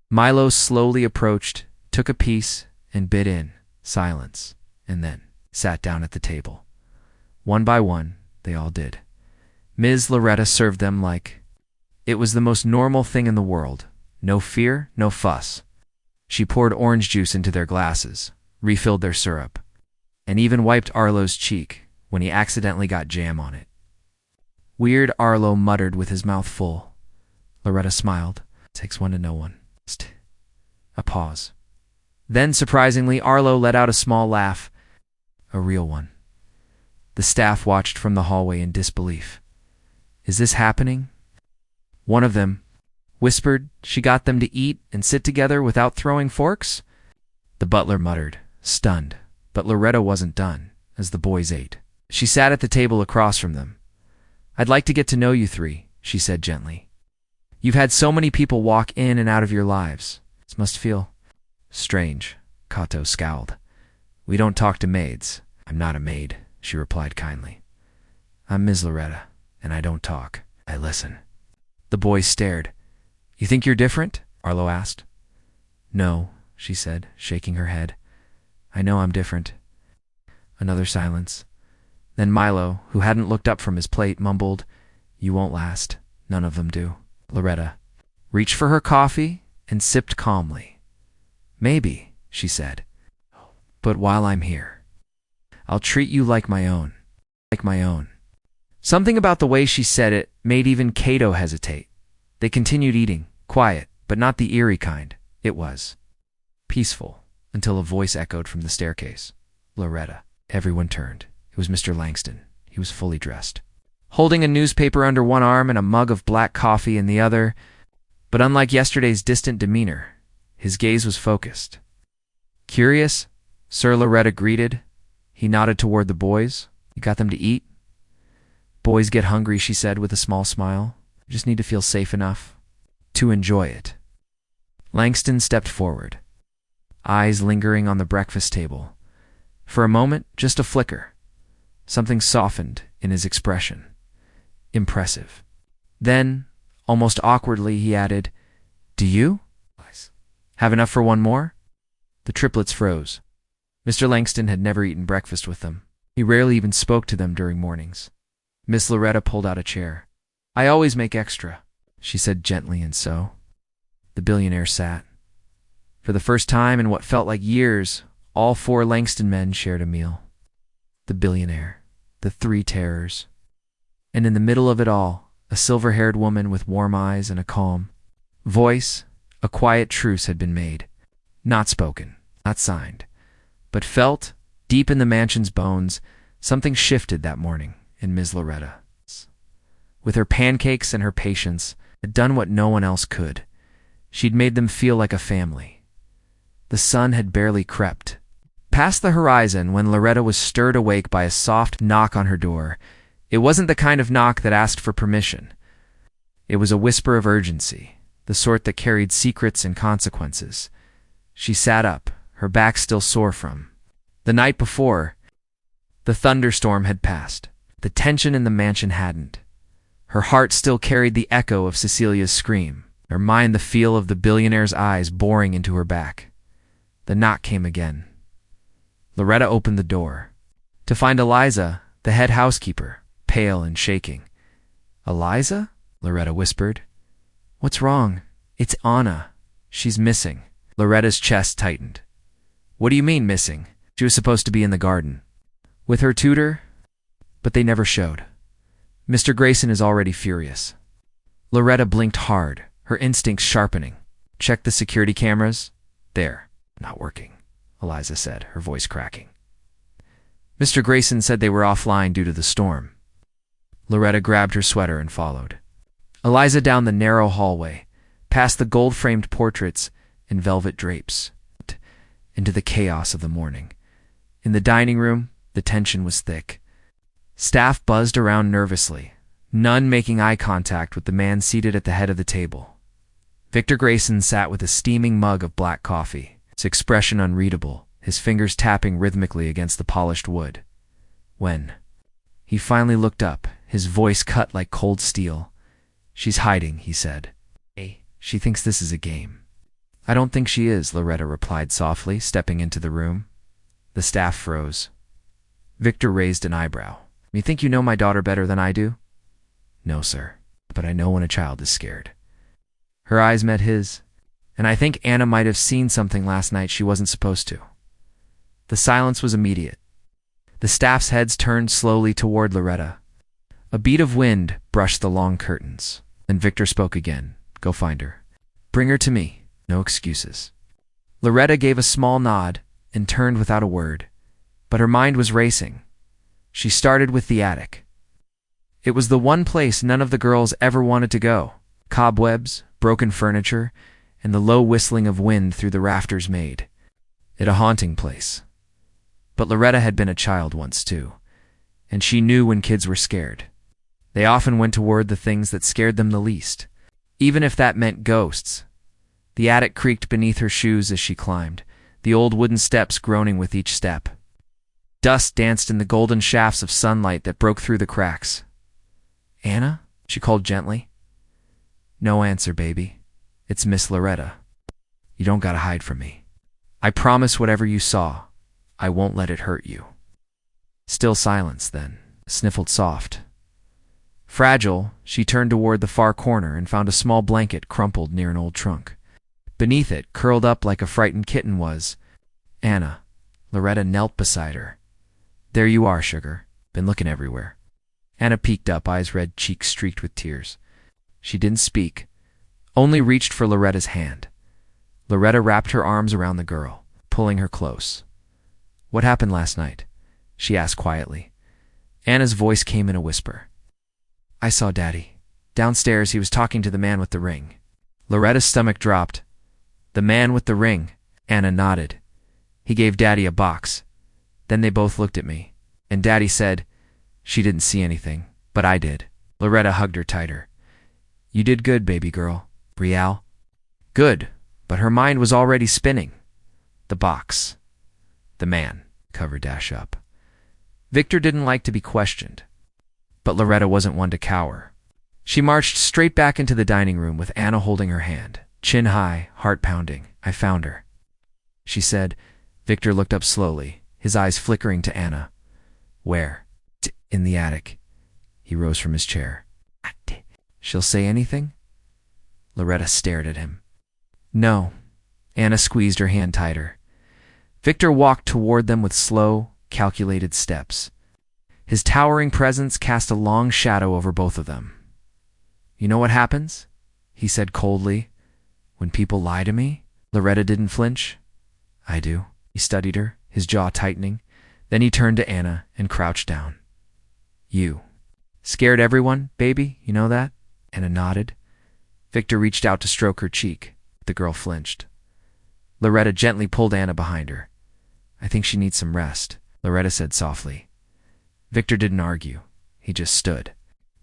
Milo slowly approached, took a piece, and bit in. Silence. And then, sat down at the table. One by one, they all did. Ms. Loretta served them like it was the most normal thing in the world. No fear, no fuss. She poured orange juice into their glasses, refilled their syrup, and even wiped Arlo's cheek when he accidentally got jam on it. Weird, Arlo muttered with his mouth full. Loretta smiled. Takes one to know one. A pause. Then, surprisingly, Arlo let out a small laugh. A real one. The staff watched from the hallway in disbelief. Is this happening? One of them whispered she got them to eat and sit together without throwing forks. The butler muttered, stunned, but Loretta wasn't done, as the boys ate. She sat at the table across from them. I'd like to get to know you three, she said gently. You've had so many people walk in and out of your lives. This must feel strange. Kato scowled. We don't talk to maids. I'm not a maid, she replied kindly. I'm Ms. Loretta, and I don't talk. I listen. The boys stared. You think you're different? Arlo asked. No, she said, shaking her head. I know I'm different. Another silence. Then Milo, who hadn't looked up from his plate, mumbled, You won't last. None of them do. Loretta reached for her coffee and sipped calmly. Maybe, she said. But while I'm here, I'll treat you like my own. Like my own. Something about the way she said it made even Kato hesitate. They continued eating, quiet, but not the eerie kind. It was peaceful, until a voice echoed from the staircase. Loretta. Everyone turned. It was Mr. Langston. He was fully dressed, holding a newspaper under one arm and a mug of black coffee in the other. But unlike yesterday's distant demeanor, his gaze was focused. Curious, Sir Loretta greeted. He nodded toward the boys. You got them to eat? Boys get hungry, she said with a small smile. Just need to feel safe enough to enjoy it. Langston stepped forward, eyes lingering on the breakfast table. For a moment, just a flicker. Something softened in his expression. Impressive. Then, almost awkwardly, he added, Do you? Have enough for one more? The triplets froze. Mr. Langston had never eaten breakfast with them. He rarely even spoke to them during mornings. Miss Loretta pulled out a chair. I always make extra, she said gently, and so the billionaire sat. For the first time in what felt like years, all four Langston men shared a meal. The billionaire, the three terrors. And in the middle of it all, a silver-haired woman with warm eyes and a calm voice. A quiet truce had been made. Not spoken, not signed, but felt, deep in the mansion's bones. Something shifted that morning in Ms. Loretta. With her pancakes and her patience, had done what no one else could. She'd made them feel like a family. The sun had barely crept past the horizon when Loretta was stirred awake by a soft knock on her door. It wasn't the kind of knock that asked for permission. It was a whisper of urgency, the sort that carried secrets and consequences. She sat up, her back still sore from the night before. The thunderstorm had passed. The tension in the mansion hadn't. Her heart still carried the echo of Cecilia's scream, her mind the feel of the billionaire's eyes boring into her back. The knock came again. Loretta opened the door, to find Eliza, the head housekeeper, pale and shaking. Eliza? Loretta whispered. What's wrong? It's Anna. She's missing. Loretta's chest tightened. What do you mean, missing? She was supposed to be in the garden with her tutor, but they never showed. Mr. Grayson is already furious. Loretta blinked hard, her instincts sharpening. Check the security cameras. There. Not working, Eliza said, her voice cracking. Mr. Grayson said they were offline due to the storm. Loretta grabbed her sweater and followed Eliza down the narrow hallway, past the gold-framed portraits and velvet drapes, into the chaos of the morning. In the dining room, the tension was thick. Staff buzzed around nervously, none making eye contact with the man seated at the head of the table. Victor Grayson sat with a steaming mug of black coffee, his expression unreadable, his fingers tapping rhythmically against the polished wood. When he finally looked up, his voice cut like cold steel. She's hiding, he said. Hey, she thinks this is a game. I don't think she is, Loretta replied softly, stepping into the room. The staff froze. Victor raised an eyebrow. You think you know my daughter better than I do? No, sir, but I know when a child is scared. Her eyes met his, and I think Anna might have seen something last night she wasn't supposed to. The silence was immediate. The staff's heads turned slowly toward Loretta. A beat of wind brushed the long curtains. Then Victor spoke again. Go find her. Bring her to me. No excuses. Loretta gave a small nod and turned without a word, but her mind was racing. She started with the attic. It was the one place none of the girls ever wanted to go. Cobwebs, broken furniture, and the low whistling of wind through the rafters made it a haunting place. But Loretta had been a child once too, and she knew when kids were scared. They often went toward the things that scared them the least, even if that meant ghosts. The attic creaked beneath her shoes as she climbed, the old wooden steps groaning with each step. Dust danced in the golden shafts of sunlight that broke through the cracks. Anna? She called gently. No answer, baby. It's Miss Loretta. You don't gotta hide from me. I promise whatever you saw, I won't let it hurt you. Still silence, then, sniffled soft. Fragile, she turned toward the far corner and found a small blanket crumpled near an old trunk. Beneath it, curled up like a frightened kitten, was Anna. Loretta knelt beside her. There you are, sugar. Been looking everywhere. Anna peeked up, eyes red, cheeks streaked with tears. She didn't speak, only reached for Loretta's hand. Loretta wrapped her arms around the girl, pulling her close. What happened last night? She asked quietly. Anna's voice came in a whisper. I saw Daddy. Downstairs, he was talking to the man with the ring. Loretta's stomach dropped. The man with the ring. Anna nodded. He gave Daddy a box. Then they both looked at me, and Daddy said she didn't see anything, but I did. Loretta hugged her tighter. You did good, baby girl. Real? Good, but her mind was already spinning. The box. The man. Cover dash up. Victor didn't like to be questioned, but Loretta wasn't one to cower. She marched straight back into the dining room with Anna holding her hand, chin high, heart pounding. I found her, she said. Victor looked up slowly, his eyes flickering to Anna. Where? In the attic. He rose from his chair. She'll say anything? Loretta stared at him. No. Anna squeezed her hand tighter. Victor walked toward them with slow, calculated steps. His towering presence cast a long shadow over both of them. You know what happens? He said coldly. When people lie to me? Loretta didn't flinch. I do. He studied her, his jaw tightening. Then he turned to Anna and crouched down. You. Scared everyone, baby? You know that? Anna nodded. Victor reached out to stroke her cheek. The girl flinched. Loretta gently pulled Anna behind her. I think she needs some rest, Loretta said softly. Victor didn't argue. He just stood.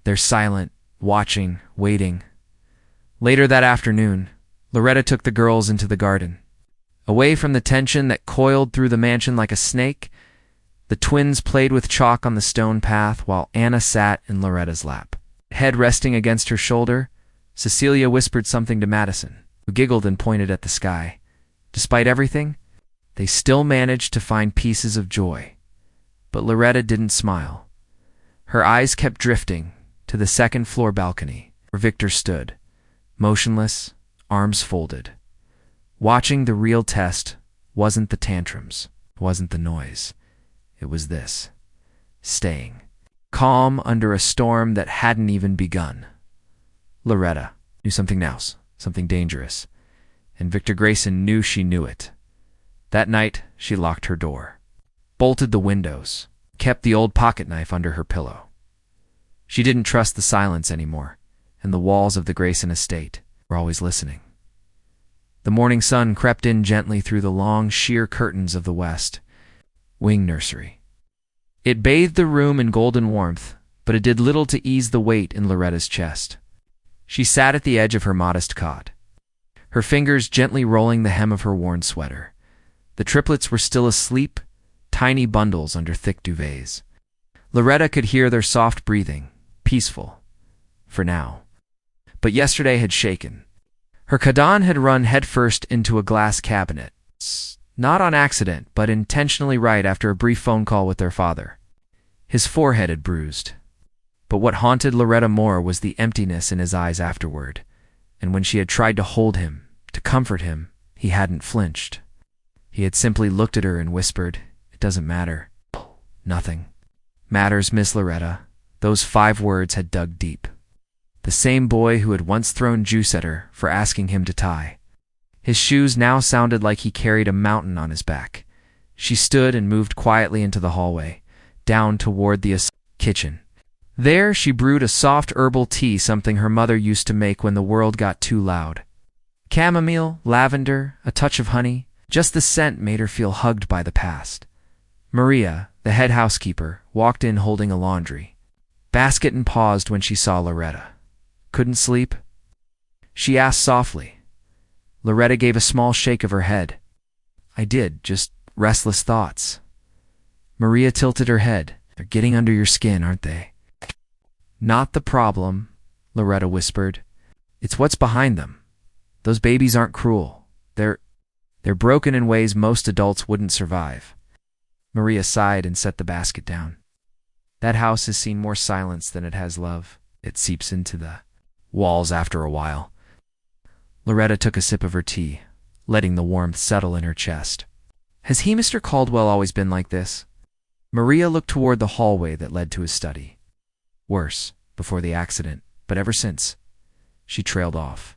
They're silent, watching, waiting. Later that afternoon, Loretta took the girls into the garden. Away from the tension that coiled through the mansion like a snake, the twins played with chalk on the stone path while Anna sat in Loretta's lap. Head resting against her shoulder, Cecilia whispered something to Madison, who giggled and pointed at the sky. Despite everything, they still managed to find pieces of joy. But Loretta didn't smile. Her eyes kept drifting to the second-floor balcony, where Victor stood, motionless, arms folded. Watching the real test wasn't the tantrums, wasn't the noise. It was this. Staying. Calm under a storm that hadn't even begun. Loretta knew something else, something dangerous, and Victor Grayson knew she knew it. That night, she locked her door, bolted the windows, kept the old pocket knife under her pillow. She didn't trust the silence anymore, and the walls of the Grayson estate were always listening. The morning sun crept in gently through the long, sheer curtains of the west wing nursery. It bathed the room in golden warmth, but it did little to ease the weight in Loretta's chest. She sat at the edge of her modest cot, her fingers gently rolling the hem of her worn sweater. The triplets were still asleep, tiny bundles under thick duvets. Loretta could hear their soft breathing, peaceful, for now. But yesterday had shaken. Her cadan had run headfirst into a glass cabinet, not on accident, but intentionally right after a brief phone call with their father. His forehead had bruised. But what haunted Loretta more was the emptiness in his eyes afterward, and when she had tried to hold him, to comfort him, he hadn't flinched. He had simply looked at her and whispered, "It doesn't matter." Nothing matters, Miss Loretta. Those 5 words had dug deep. The same boy who had once thrown juice at her for asking him to tie. His shoes now sounded like he carried a mountain on his back. She stood and moved quietly into the hallway, down toward the kitchen. There she brewed a soft herbal tea, something her mother used to make when the world got too loud. Chamomile, lavender, a touch of honey, just the scent made her feel hugged by the past. Maria, the head housekeeper, walked in holding a laundry basket and paused when she saw Loretta. "Couldn't sleep?" she asked softly. Loretta gave a small shake of her head. "I did, just restless thoughts." Maria tilted her head. "They're getting under your skin, aren't they?" "Not the problem," Loretta whispered. "It's what's behind them. Those babies aren't cruel. They're broken in ways most adults wouldn't survive." Maria sighed and set the basket down. "That house has seen more silence than it has love. It seeps into the walls after a while." Loretta took a sip of her tea, letting the warmth settle in her chest. "Has he, Mr. Caldwell, always been like this?" Maria looked toward the hallway that led to his study. "Worse, before the accident, but ever since." She trailed off.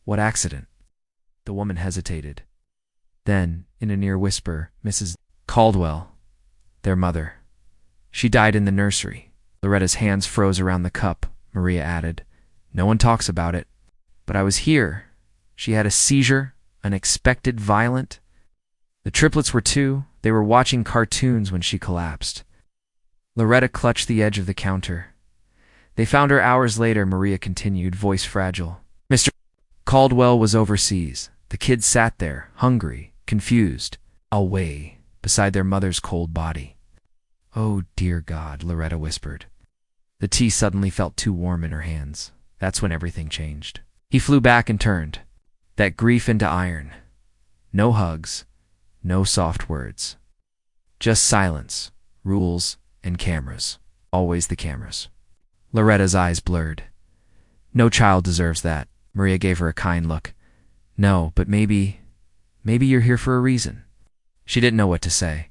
"What accident?" The woman hesitated. Then, in a near whisper, "Mrs. Caldwell, their mother. She died in the nursery." Loretta's hands froze around the cup. Maria added, "No one talks about it. But I was here. She had a seizure, unexpected, violent. The triplets were too. They were watching cartoons when she collapsed." Loretta clutched the edge of the counter. "They found her hours later," Maria continued, voice fragile. "Mr. Caldwell was overseas. The kids sat there, hungry, confused, away, beside their mother's cold body." "Oh, dear God," Loretta whispered. The tea suddenly felt too warm in her hands. That's when everything changed. He flew back and turned that grief into iron. No hugs, no soft words. Just silence, rules, and cameras. Always the cameras. Loretta's eyes blurred. "No child deserves that." Maria gave her a kind look. "No, but maybe you're here for a reason." She didn't know what to say.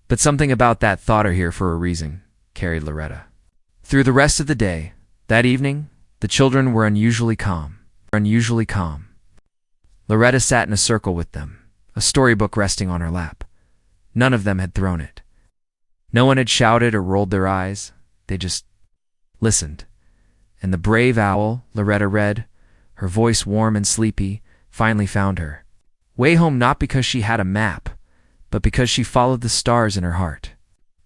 But something about that "thought are here for a reason" carried Loretta. Through the rest of the day, that evening, the children were unusually calm. Loretta sat in a circle with them, a storybook resting on her lap. None of them had thrown it. No one had shouted or rolled their eyes. They just listened. And the brave owl, Loretta read, her voice warm and sleepy, finally found her. Way home not because she had a map, but because she followed the stars in her heart.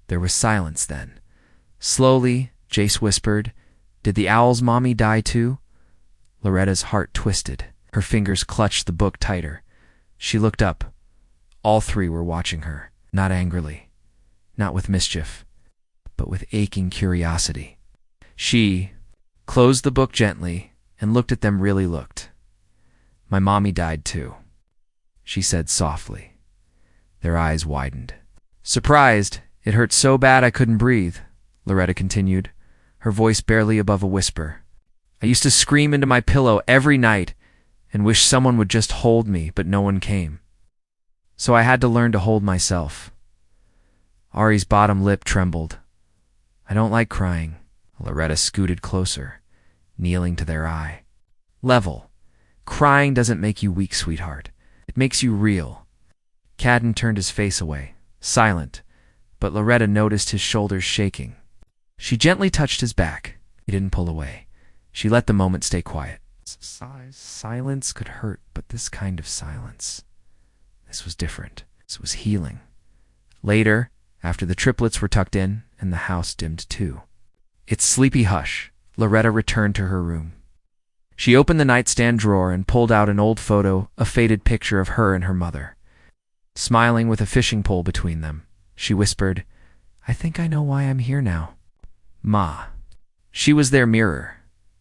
There was silence then. Slowly, Jace whispered, "Did the owl's mommy die too?" Loretta's heart twisted. Her fingers clutched the book tighter. She looked up. All 3 were watching her, not angrily, not with mischief, but with aching curiosity. She closed the book gently and looked at them. Really looked. "My mommy died too," she said softly. Their eyes widened. "Surprised, it hurt so bad I couldn't breathe," Loretta continued, her voice barely above a whisper. "I used to scream into my pillow every night and wish someone would just hold me, but no one came. So I had to learn to hold myself." Ari's bottom lip trembled. "I don't like crying." Loretta scooted closer, kneeling to their eye. "Level. Crying doesn't make you weak, sweetheart. It makes you real." Cadden turned his face away, silent, but Loretta noticed his shoulders shaking. She gently touched his back. He didn't pull away. She let the moment stay quiet. Silence could hurt, but this kind of silence. This was different. This was healing. Later, after the triplets were tucked in and the house dimmed too, its sleepy hush, Loretta returned to her room. She opened the nightstand drawer and pulled out an old photo, a faded picture of her and her mother. Smiling with a fishing pole between them, she whispered, "I think I know why I'm here now." Ma. She was their mirror,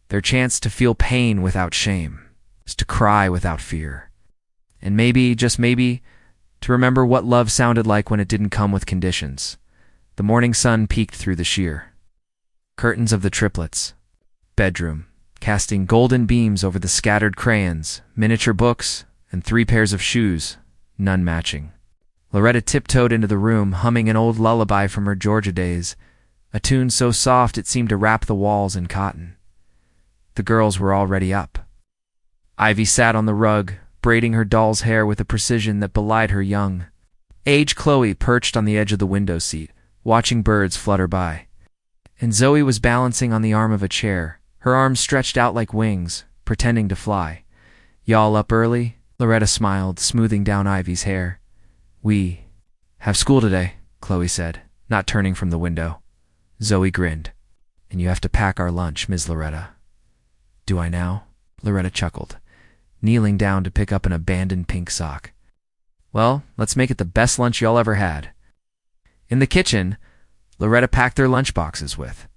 their chance to feel pain without shame, to cry without fear, and maybe, just maybe, to remember what love sounded like when it didn't come with conditions. The morning sun peeked through the sheer curtains of the triplets' bedroom, casting golden beams over the scattered crayons, miniature books, and 3 pairs of shoes, none matching. Loretta tiptoed into the room, humming an old lullaby from her Georgia days, a tune so soft it seemed to wrap the walls in cotton. The girls were already up. Ivy sat on the rug, braiding her doll's hair with a precision that belied her young age. Chloe perched on the edge of the window seat, watching birds flutter by. And Zoe was balancing on the arm of a chair, her arms stretched out like wings, pretending to fly. "Y'all up early?" Loretta smiled, smoothing down Ivy's hair. "We have school today," Chloe said, not turning from the window. Zoe grinned. "And you have to pack our lunch, Ms. Loretta." "Do I now?" Loretta chuckled, kneeling down to pick up an abandoned pink sock. "Well, let's make it the best lunch y'all ever had." In the kitchen, Loretta packed their lunchboxes with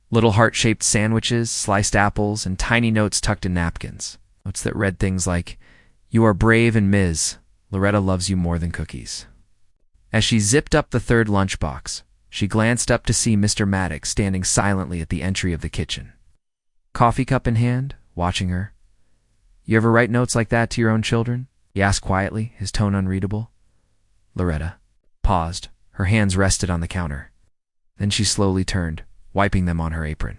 little heart-shaped sandwiches, sliced apples, and tiny notes tucked in napkins. Notes that read things like, "You are brave, and Ms. Loretta loves you more than cookies." As she zipped up the 3rd lunchbox, she glanced up to see Mr. Maddox standing silently at the entry of the kitchen, coffee cup in hand, watching her. "You ever write notes like that to your own children?" he asked quietly, his tone unreadable. Loretta paused. Her hands rested on the counter. Then she slowly turned, wiping them on her apron.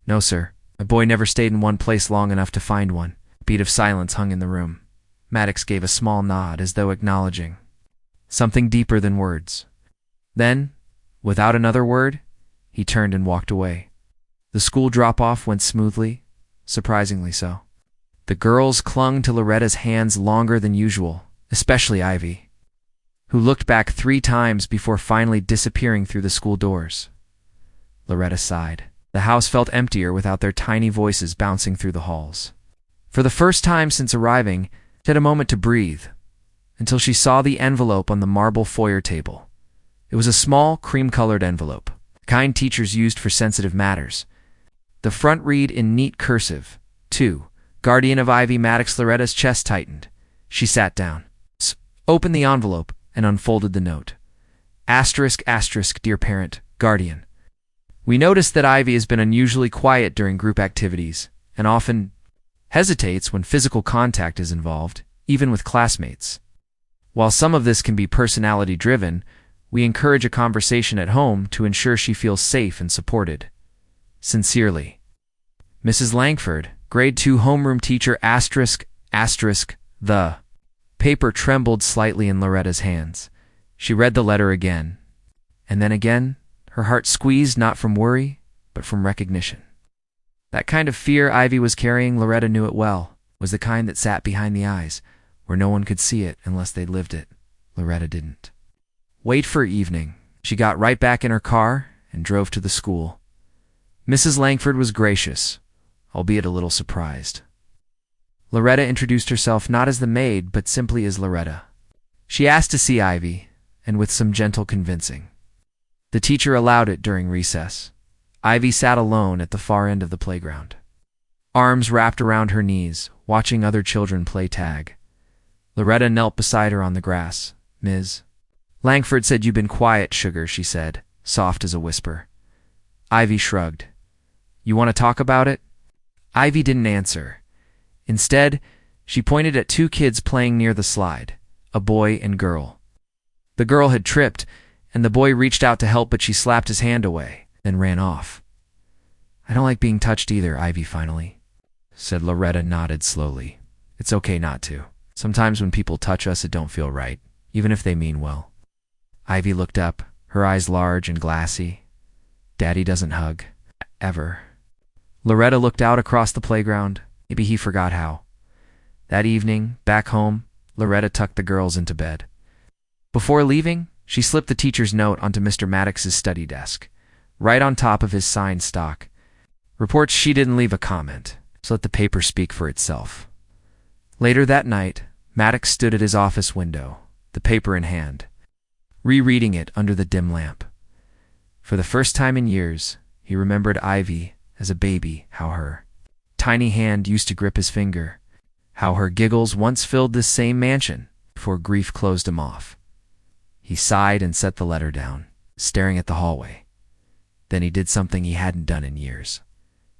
"No, sir. My boy never stayed in one place long enough to find one." A beat of silence hung in the room. Maddox gave a small nod, as though acknowledging something deeper than words. Then, without another word, he turned and walked away. The school drop-off went smoothly, surprisingly so. The girls clung to Loretta's hands longer than usual, especially Ivy, who looked back 3 times before finally disappearing through the school doors. Loretta sighed. The house felt emptier without their tiny voices bouncing through the halls. For the first time since arriving, she had a moment to breathe, until she saw the envelope on the marble foyer table. It was a small, cream-colored envelope, the kind teachers used for sensitive matters. The front read in neat cursive, "To Guardian of Ivy Maddox." Loretta's chest tightened. She sat down, opened the envelope, and unfolded the note. ***, dear parent, guardian. We noticed that Ivy has been unusually quiet during group activities, and often hesitates when physical contact is involved, even with classmates. While some of this can be personality-driven, we encourage a conversation at home to ensure she feels safe and supported. Sincerely, Mrs. Langford, Grade 2 homeroom teacher ***. The paper trembled slightly in Loretta's hands. She read the letter again, and then again, her heart squeezed not from worry, but from recognition. That kind of fear Ivy was carrying, Loretta knew it well, was the kind that sat behind the eyes, where no one could see it unless they'd lived it. Loretta didn't. Wait for evening. She got right back in her car and drove to the school. Mrs. Langford was gracious, albeit a little surprised. Loretta introduced herself not as the maid, but simply as Loretta. She asked to see Ivy, and with some gentle convincing. The teacher allowed it during recess. Ivy sat alone at the far end of the playground, arms wrapped around her knees, watching other children play tag. Loretta knelt beside her on the grass. "Ms. Langford said you've been quiet, sugar," she said, soft as a whisper. Ivy shrugged. "You want to talk about it?" Ivy didn't answer. Instead, she pointed at 2 kids playing near the slide, a boy and girl. The girl had tripped, and the boy reached out to help, but she slapped his hand away, then ran off. "I don't like being touched either," Ivy finally said. Loretta nodded slowly. "It's okay not to. Sometimes when people touch us, it don't feel right, even if they mean well." Ivy looked up, her eyes large and glassy. "Daddy doesn't hug. Ever." Loretta looked out across the playground. Maybe he forgot how. That evening, back home, Loretta tucked the girls into bed. Before leaving, she slipped the teacher's note onto Mr. Maddox's study desk, right on top of his signed stock. Reports she didn't leave a comment, so let the paper speak for itself. Later that night, Maddox stood at his office window, the paper in hand, rereading it under the dim lamp. For the first time in years, he remembered Ivy as a baby, how her tiny hand used to grip his finger, how her giggles once filled this same mansion before grief closed him off. He sighed and set the letter down. staring at the hallway. Then he did something he hadn't done in years.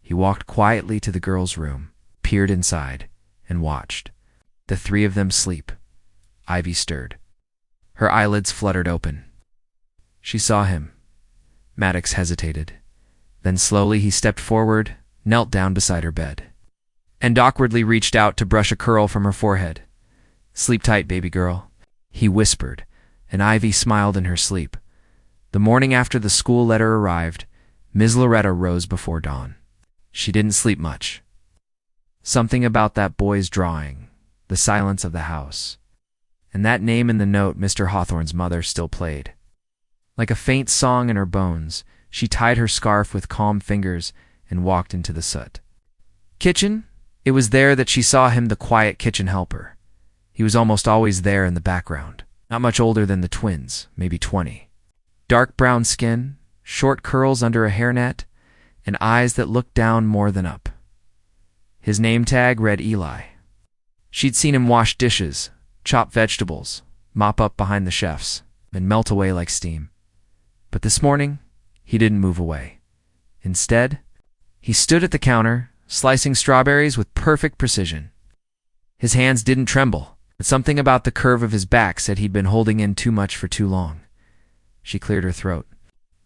He walked quietly to the girl's room, peered inside, and watched. The three of them sleep. Ivy stirred. Her eyelids fluttered open. She saw him. Maddox hesitated. Then slowly he stepped forward, knelt down beside her bed, and awkwardly reached out to brush a curl from her forehead. "Sleep tight, baby girl," he whispered, and Ivy smiled in her sleep. The morning after the school letter arrived, Ms. Loretta rose before dawn. She didn't sleep much. Something about that boy's drawing, the silence of the house, and that name in the note Mr. Hawthorne's mother still played. Like a faint song in her bones, she tied her scarf with calm fingers and walked into the soot. Kitchen? It was there that she saw him, the quiet kitchen helper. He was almost always there in the background, not much older than the twins, maybe 20. Dark brown skin, short curls under a hairnet, and eyes that looked down more than up. His name tag read Eli. She'd seen him wash dishes, chop vegetables, mop up behind the chefs, and melt away like steam. But this morning, he didn't move away. Instead, he stood at the counter, slicing strawberries with perfect precision. His hands didn't tremble, but something about the curve of his back said he'd been holding in too much for too long. She cleared her throat.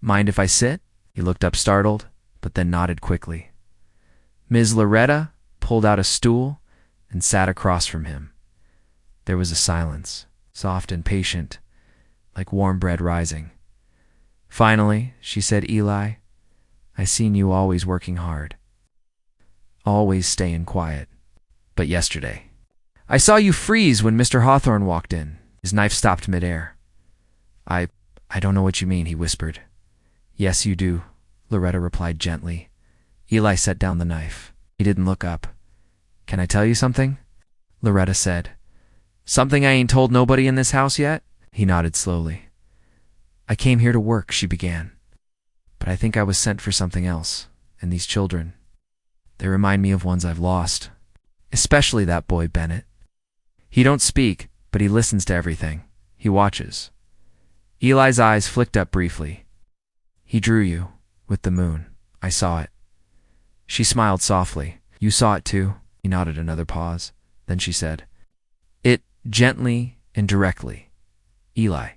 "Mind if I sit?" He looked up startled, but then nodded quickly. Ms. Loretta pulled out a stool and sat across from him. There was a silence, soft and patient, like warm bread rising. Finally, she said, "Eli, I seen you always working hard. Always staying quiet. But yesterday, I saw you freeze when Mr. Hawthorne walked in." His knife stopped midair. I don't know what you mean," he whispered. "Yes, you do," Loretta replied gently. Eli set down the knife. He didn't look up. "Can I tell you something?" Loretta said. "Something I ain't told nobody in this house yet?" He nodded slowly. "I came here to work," she began. "But I think I was sent for something else, and these children, they remind me of ones I've lost. Especially that boy, Bennett. He don't speak, but he listens to everything. He watches." Eli's eyes flicked up briefly. "He drew you, with the moon. I saw it." She smiled softly. "You saw it too?" He nodded another pause. Then she said, "It gently and directly. Eli,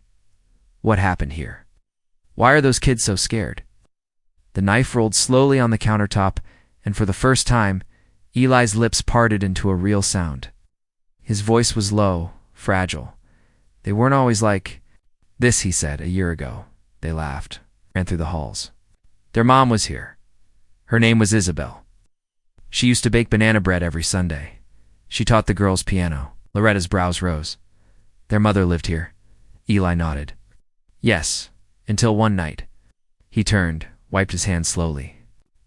what happened here? Why are those kids so scared?" The knife rolled slowly on the countertop, and for the first time, Eli's lips parted into a real sound. His voice was low, fragile. "They weren't always like this," he said, "a year ago." They laughed, ran through the halls. "Their mom was here. Her name was Isabel. She used to bake banana bread every Sunday. She taught the girls piano." Loretta's brows rose. "Their mother lived here." Eli nodded. "Yes, until one night." He turned, wiped his hands slowly,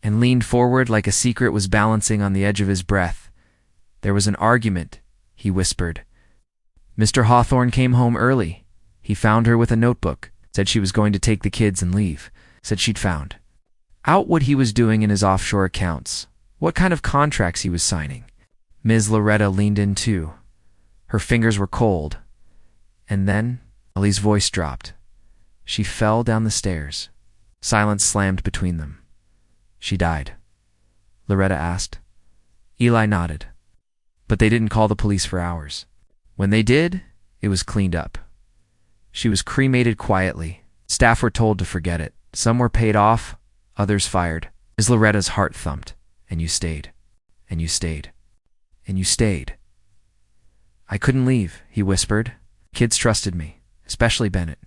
and leaned forward like a secret was balancing on the edge of his breath. "There was an argument," he whispered. "Mr. Hawthorne came home early. He found her with a notebook, said she was going to take the kids and leave, said she'd found out what he was doing in his offshore accounts, what kind of contracts he was signing." Ms. Loretta leaned in too. Her fingers were cold. And then Ellie's voice dropped. She fell down the stairs. Silence slammed between them. "She died?" Loretta asked. Eli nodded. But they didn't call the police for hours. When they did, it was cleaned up. She was cremated quietly. Staff were told to forget it. Some were paid off, others fired. Ms. Loretta's heart thumped. "And you stayed. And you stayed. And you stayed." "I couldn't leave," he whispered. "Kids trusted me, especially Bennett."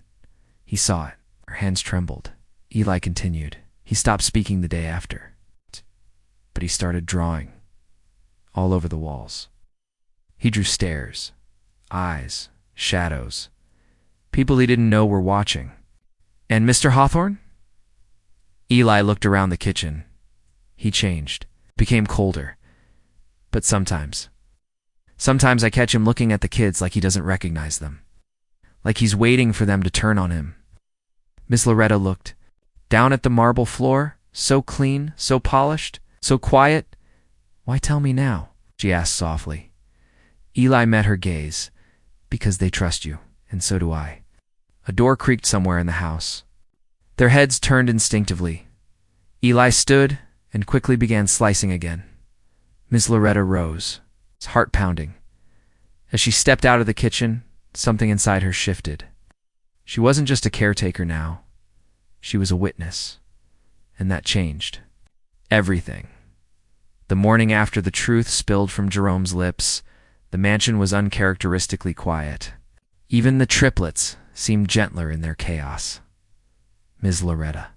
He saw it. Her hands trembled. Eli continued. "He stopped speaking the day after. But he started drawing. All over the walls. He drew stairs, eyes, shadows. People he didn't know were watching. And Mr. Hawthorne?" Eli looked around the kitchen. He changed, became colder. "But sometimes I catch him looking at the kids like he doesn't recognize them. Like he's waiting for them to turn on him." Miss Loretta looked down at the marble floor, so clean, so polished, so quiet. "Why tell me now?" she asked softly. Eli met her gaze. "Because they trust you, and so do I." A door creaked somewhere in the house. Their heads turned instinctively. Eli stood and quickly began slicing again. Miss Loretta rose, heart pounding. As she stepped out of the kitchen, something inside her shifted. She wasn't just a caretaker now. She was a witness. And that changed everything. The morning after the truth spilled from Jerome's lips, the mansion was uncharacteristically quiet. Even the triplets seemed gentler in their chaos. Ms. Loretta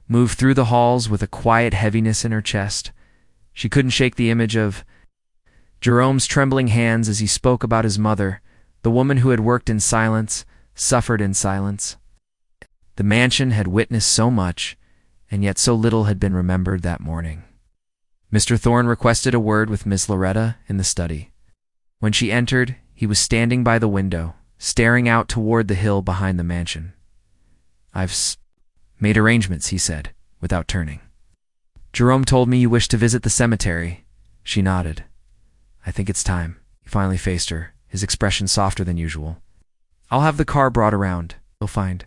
moved through the halls with a quiet heaviness in her chest. She couldn't shake the image of Jerome's trembling hands as he spoke about his mother, the woman who had worked in silence, suffered in silence. The mansion had witnessed so much, and yet so little had been remembered that morning. Mr. Thorne requested a word with Miss Loretta in the study. When she entered, he was standing by the window, staring out toward the hill behind the mansion. "I've made arrangements," he said, without turning. "Jerome told me you wished to visit the cemetery." She nodded. "I think it's time." He finally faced her, his expression softer than usual. "I'll have the car brought around. You'll find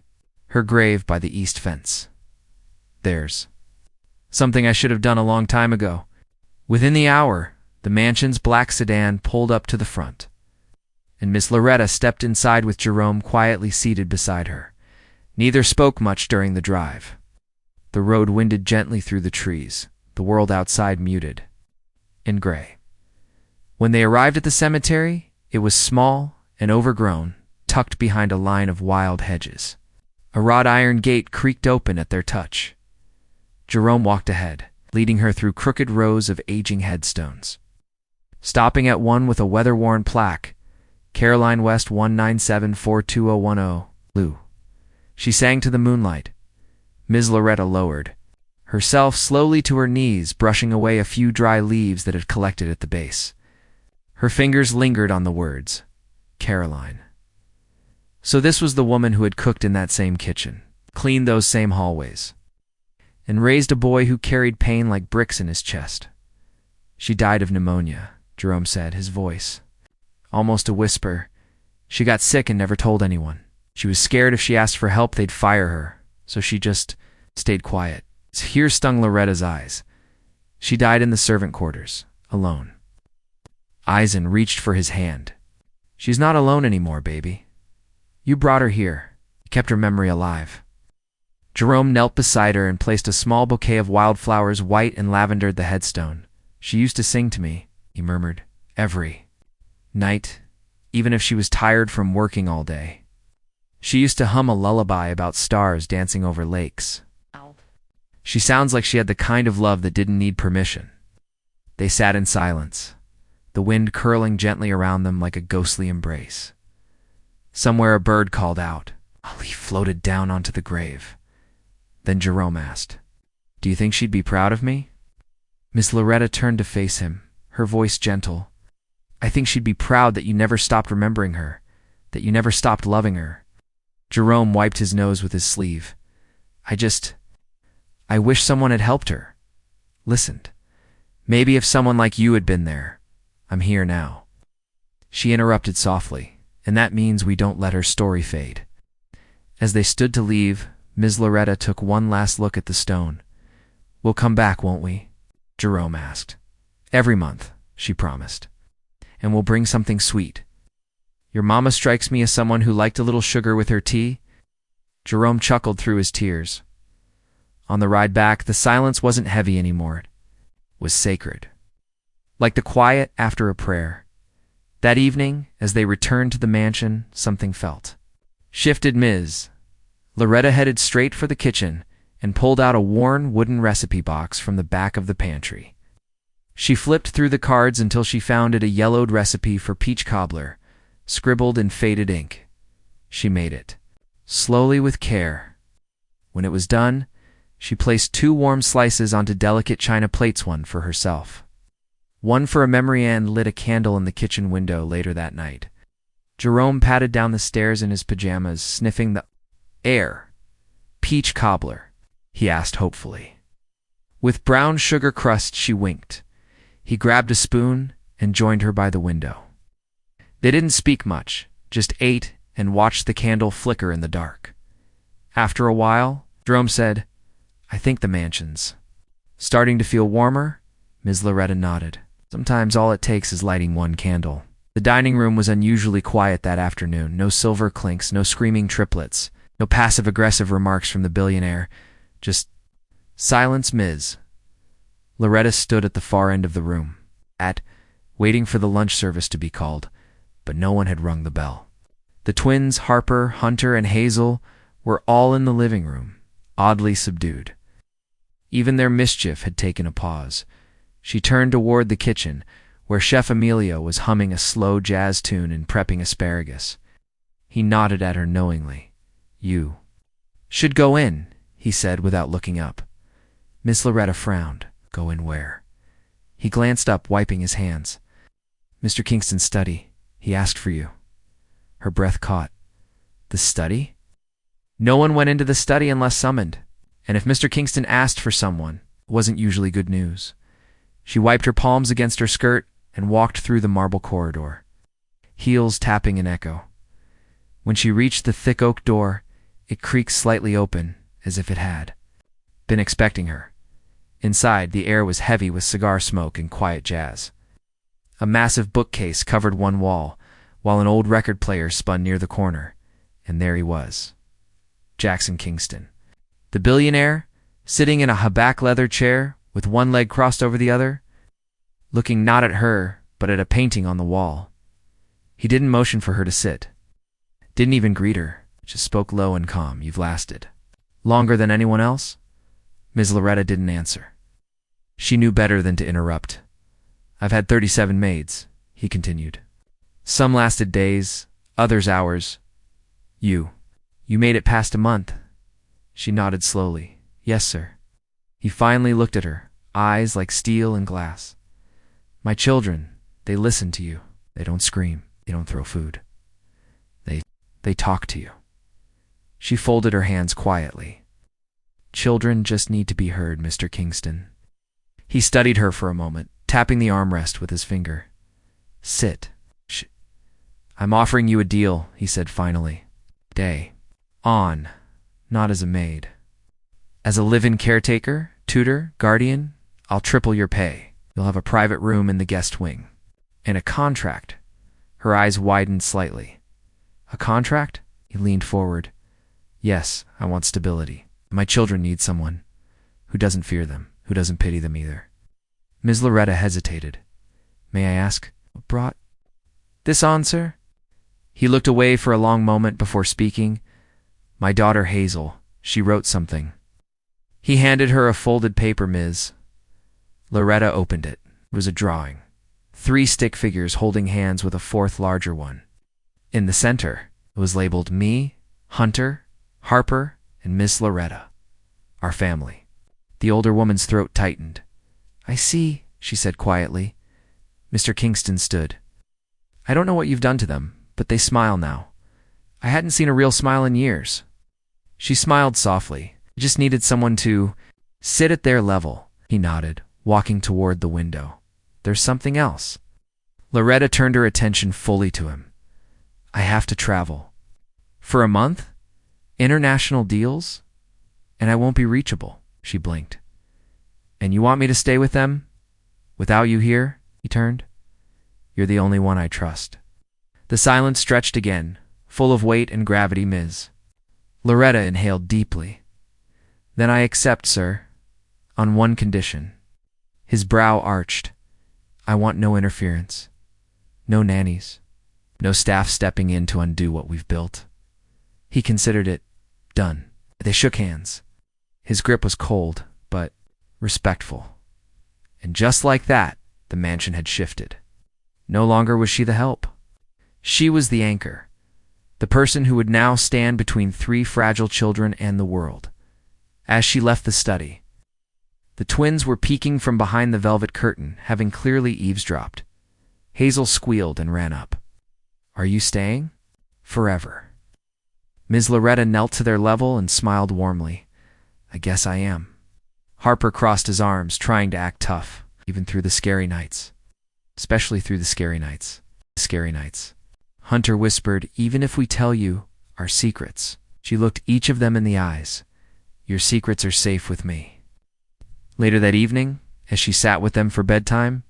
her grave by the east fence. There's something I should have done a long time ago." Within the hour, the mansion's black sedan pulled up to the front, and Miss Loretta stepped inside with Jerome quietly seated beside her. Neither spoke much during the drive. The road winded gently through the trees, the world outside muted and gray. When they arrived at the cemetery, it was small and overgrown, tucked behind a line of wild hedges. A wrought iron gate creaked open at their touch. Jerome walked ahead, leading her through crooked rows of aging headstones. Stopping at one with a weather-worn plaque, Caroline West 197-42010, Lou. She sang to the moonlight. Ms. Loretta lowered herself slowly to her knees, brushing away a few dry leaves that had collected at the base. Her fingers lingered on the words, Caroline. So this was the woman who had cooked in that same kitchen, cleaned those same hallways, and raised a boy who carried pain like bricks in his chest. "She died of pneumonia," Jerome said, his voice almost a whisper. "She got sick and never told anyone. She was scared if she asked for help they'd fire her, so she just stayed quiet." Here stung Loretta's eyes. "She died in the servant quarters, alone." Eisen reached for his hand. "She's not alone anymore, baby. You brought her here. You kept her memory alive." Jerome knelt beside her and placed a small bouquet of wildflowers, white and lavendered, the headstone. "She used to sing to me," he murmured, "every night, even if she was tired from working all day. She used to hum a lullaby about stars dancing over lakes. She sounds like she had the kind of love that didn't need permission." They sat in silence, the wind curling gently around them like a ghostly embrace. Somewhere a bird called out. A leaf floated down onto the grave. Then Jerome asked, "Do you think she'd be proud of me?" Miss Loretta turned to face him, her voice gentle. "I think she'd be proud that you never stopped remembering her, that you never stopped loving her." Jerome wiped his nose with his sleeve. I wish someone had helped her, listened. Maybe if someone like you had been there. I'm here now." She interrupted softly, "And that means we don't let her story fade." As they stood to leave, Ms. Loretta took one last look at the stone. "We'll come back, won't we?" Jerome asked. "Every month," she promised. "And we'll bring something sweet. Your mama strikes me as someone who liked a little sugar with her tea." Jerome chuckled through his tears. On the ride back, the silence wasn't heavy anymore. It was sacred, like the quiet after a prayer. That evening, as they returned to the mansion, something felt shifted. Ms. Loretta headed straight for the kitchen and pulled out a worn wooden recipe box from the back of the pantry. She flipped through the cards until she found it, a yellowed recipe for peach cobbler, scribbled in faded ink. She made it, slowly with care. When it was done, she placed 2 warm slices onto delicate china plates, one for herself, one for a memory, and lit a candle in the kitchen window later that night. Jerome patted down the stairs in his pajamas, sniffing the air. "Peach cobbler?" he asked hopefully. With brown sugar crust, she winked. He grabbed a spoon and joined her by the window. They didn't speak much, just ate and watched the candle flicker in the dark. After a while, Jerome said, "I think the mansion's starting to feel warmer." Ms. Loretta nodded. "Sometimes all it takes is lighting one candle." The dining room was unusually quiet that afternoon. No silver clinks, no screaming triplets, no passive-aggressive remarks from the billionaire. Just silence. Ms. Loretta stood at the far end of the room, waiting for the lunch service to be called, but no one had rung the bell. The twins, Harper, Hunter, and Hazel, were all in the living room, oddly subdued. Even their mischief had taken a pause. She turned toward the kitchen, where Chef Emilio was humming a slow jazz tune and prepping asparagus. He nodded at her knowingly. "You should go in," he said without looking up. Miss Loretta frowned. "Go in where?" He glanced up, wiping his hands. "Mr. Kingston's study. He asked for you." Her breath caught. The study? No one went into the study unless summoned, and if Mr. Kingston asked for someone, it wasn't usually good news. She wiped her palms against her skirt and walked through the marble corridor, heels tapping an echo. When she reached the thick oak door, it creaked slightly open, as if it had been expecting her. Inside, the air was heavy with cigar smoke and quiet jazz. A massive bookcase covered one wall, while an old record player spun near the corner, and there he was, Jackson Kingston. The billionaire, sitting in a haback leather chair with one leg crossed over the other, looking not at her, but at a painting on the wall. He didn't motion for her to sit. Didn't even greet her, just spoke low and calm. "You've lasted longer than anyone else?" Ms. Loretta didn't answer. She knew better than to interrupt. "I've had 37 maids," he continued. "Some lasted days, others hours. You made it past a month." She nodded slowly. "Yes, sir." He finally looked at her, eyes like steel and glass. "My children, they listen to you. They don't scream. They don't throw food. They talk to you." She folded her hands quietly. "Children just need to be heard, Mr. Kingston." He studied her for a moment, tapping the armrest with his finger. "Sit." "I'm offering you a deal," he said finally. "Day on, not as a maid. As a live-in caretaker, tutor, guardian, I'll triple your pay. You'll have a private room in the guest wing. And a contract." Her eyes widened slightly. "A contract?" He leaned forward. "Yes, I want stability. My children need someone who doesn't fear them, who doesn't pity them either." Ms. Loretta hesitated. "May I ask what brought this on, sir?" He looked away for a long moment before speaking. "My daughter Hazel. She wrote something." He handed her a folded paper. Ms. Loretta opened it. It was a drawing. 3 stick figures holding hands with a 4th larger one. In the center, it was labeled me, Hunter, Harper, and Miss Loretta. Our family. The older woman's throat tightened. "I see," she said quietly. Mr. Kingston stood. "I don't know what you've done to them, but they smile now. I hadn't seen a real smile in years." She smiled softly. "I just needed someone to sit at their level." He nodded, walking toward the window. "There's something else." Loretta turned her attention fully to him. "I have to travel. For a month? International deals? And I won't be reachable." She blinked. "And you want me to stay with them? Without you here?" He turned. "You're the only one I trust." The silence stretched again, full of weight and gravity. Ms. Loretta inhaled deeply. "Then I accept, sir, on one condition." His brow arched. "I want no interference. No nannies. No staff stepping in to undo what we've built." He considered it done. They shook hands. His grip was cold, but respectful. And just like that, the mansion had shifted. No longer was she the help. She was the anchor, the person who would now stand between 3 fragile children and the world. As she left the study, the twins were peeking from behind the velvet curtain, having clearly eavesdropped. Hazel squealed and ran up. "Are you staying?" "Forever." Ms. Loretta knelt to their level and smiled warmly. "I guess I am." Harper crossed his arms, trying to act tough, even through the scary nights. Especially through the scary nights. The scary nights. Hunter whispered, "Even if we tell you our secrets." She looked each of them in the eyes. Your secrets are safe with me." Later that evening, as she sat with them for bedtime,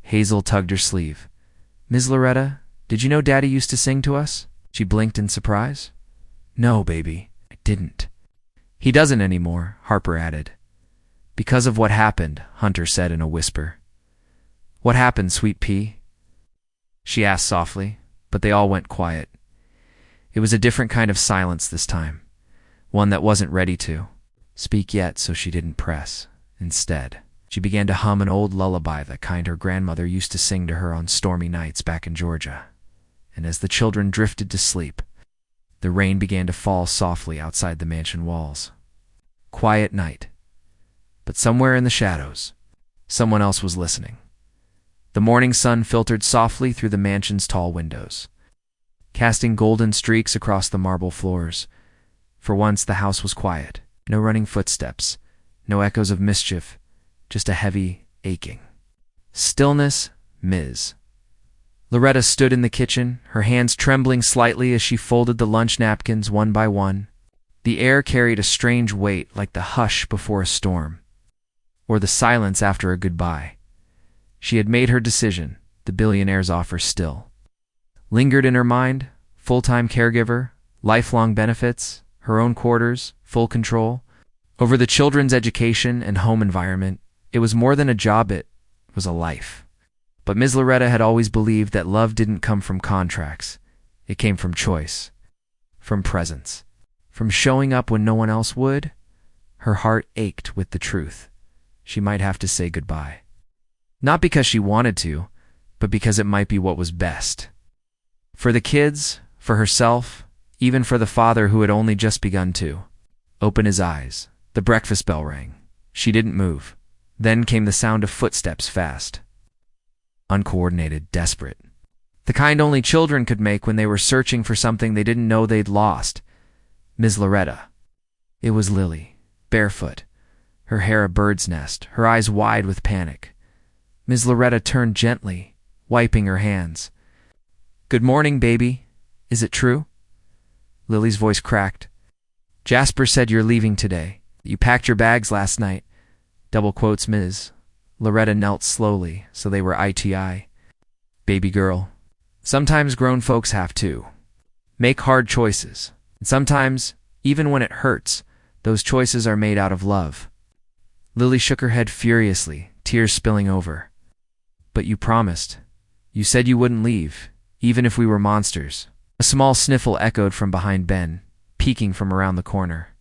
Hazel tugged her sleeve. "Ms. Loretta, did you know Daddy used to sing to us?" She blinked in surprise. "No, baby, I didn't." "He doesn't anymore," Harper added. "Because of what happened," Hunter said in a whisper. "What happened, Sweet Pea?" she asked softly, but they all went quiet. It was a different kind of silence this time, one that wasn't ready to speak yet, so she didn't press. Instead, she began to hum an old lullaby, the kind her grandmother used to sing to her on stormy nights back in Georgia. And as the children drifted to sleep, the rain began to fall softly outside the mansion walls. Quiet night. But somewhere in the shadows, someone else was listening. The morning sun filtered softly through the mansion's tall windows, casting golden streaks across the marble floors. For once, the house was quiet. No running footsteps, no echoes of mischief, just a heavy aching. Stillness, Ms. Loretta stood in the kitchen, her hands trembling slightly as she folded the lunch napkins one by one. The air carried a strange weight, like the hush before a storm, or the silence after a goodbye. She had made her decision, the billionaire's offer still lingered in her mind. Full-time caregiver, lifelong benefits, her own quarters, full control over the children's education and home environment. It was more than a job, it was a life. But Ms. Loretta had always believed that love didn't come from contracts. It came from choice, from presence, from showing up when no one else would. Her heart ached with the truth. She might have to say goodbye. Not because she wanted to, but because it might be what was best. For the kids, for herself, even for the father who had only just begun to open his eyes. The breakfast bell rang. She didn't move. Then came the sound of footsteps, fast, uncoordinated, desperate. The kind only children could make when they were searching for something they didn't know they'd lost. Ms. Loretta. It was Lily, barefoot, her hair a bird's nest, her eyes wide with panic. Ms. Loretta turned gently, wiping her hands. "Good morning, baby. Is it true?" Lily's voice cracked. "Jasper said you're leaving today. You packed your bags last night." Double quotes, Ms. Loretta knelt slowly, so they were eye to eye. "Baby girl, sometimes grown folks have to make hard choices. And sometimes, even when it hurts, those choices are made out of love." Lily shook her head furiously, tears spilling over. "But you promised. You said you wouldn't leave, even if we were monsters." A small sniffle echoed from behind Ben, peeking from around the corner.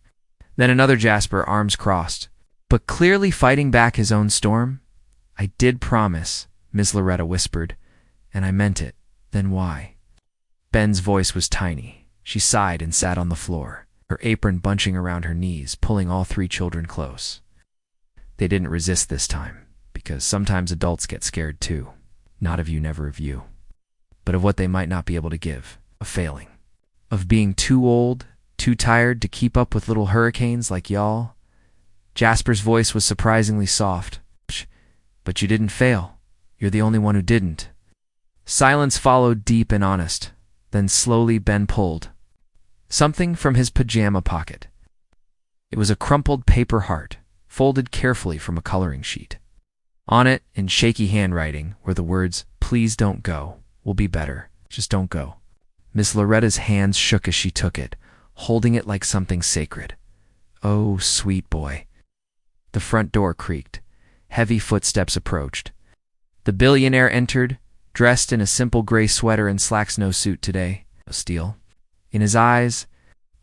Then another Jasper, arms crossed, but clearly fighting back his own storm. "I did promise," Miss Loretta whispered, "and I meant it. Then why?" Ben's voice was tiny. She sighed and sat on the floor, her apron bunching around her knees, pulling all three children close. They didn't resist this time, because sometimes adults get scared too. Not of you, never of you, but of what they might not be able to give, of failing, of being too old, too tired to keep up with little hurricanes like y'all. Jasper's voice was surprisingly soft. "But you didn't fail. You're the only one who didn't." Silence followed, deep and honest. Then slowly Ben pulled something from his pajama pocket. It was a crumpled paper heart, folded carefully from a coloring sheet. On it, in shaky handwriting, were the words, "Please don't go. We'll be better. Just don't go." Miss Loretta's hands shook as she took it, holding it like something sacred. Oh, sweet boy. The front door creaked. Heavy footsteps approached. The billionaire entered, dressed in a simple gray sweater and slacks, no suit today. Steel. In his eyes,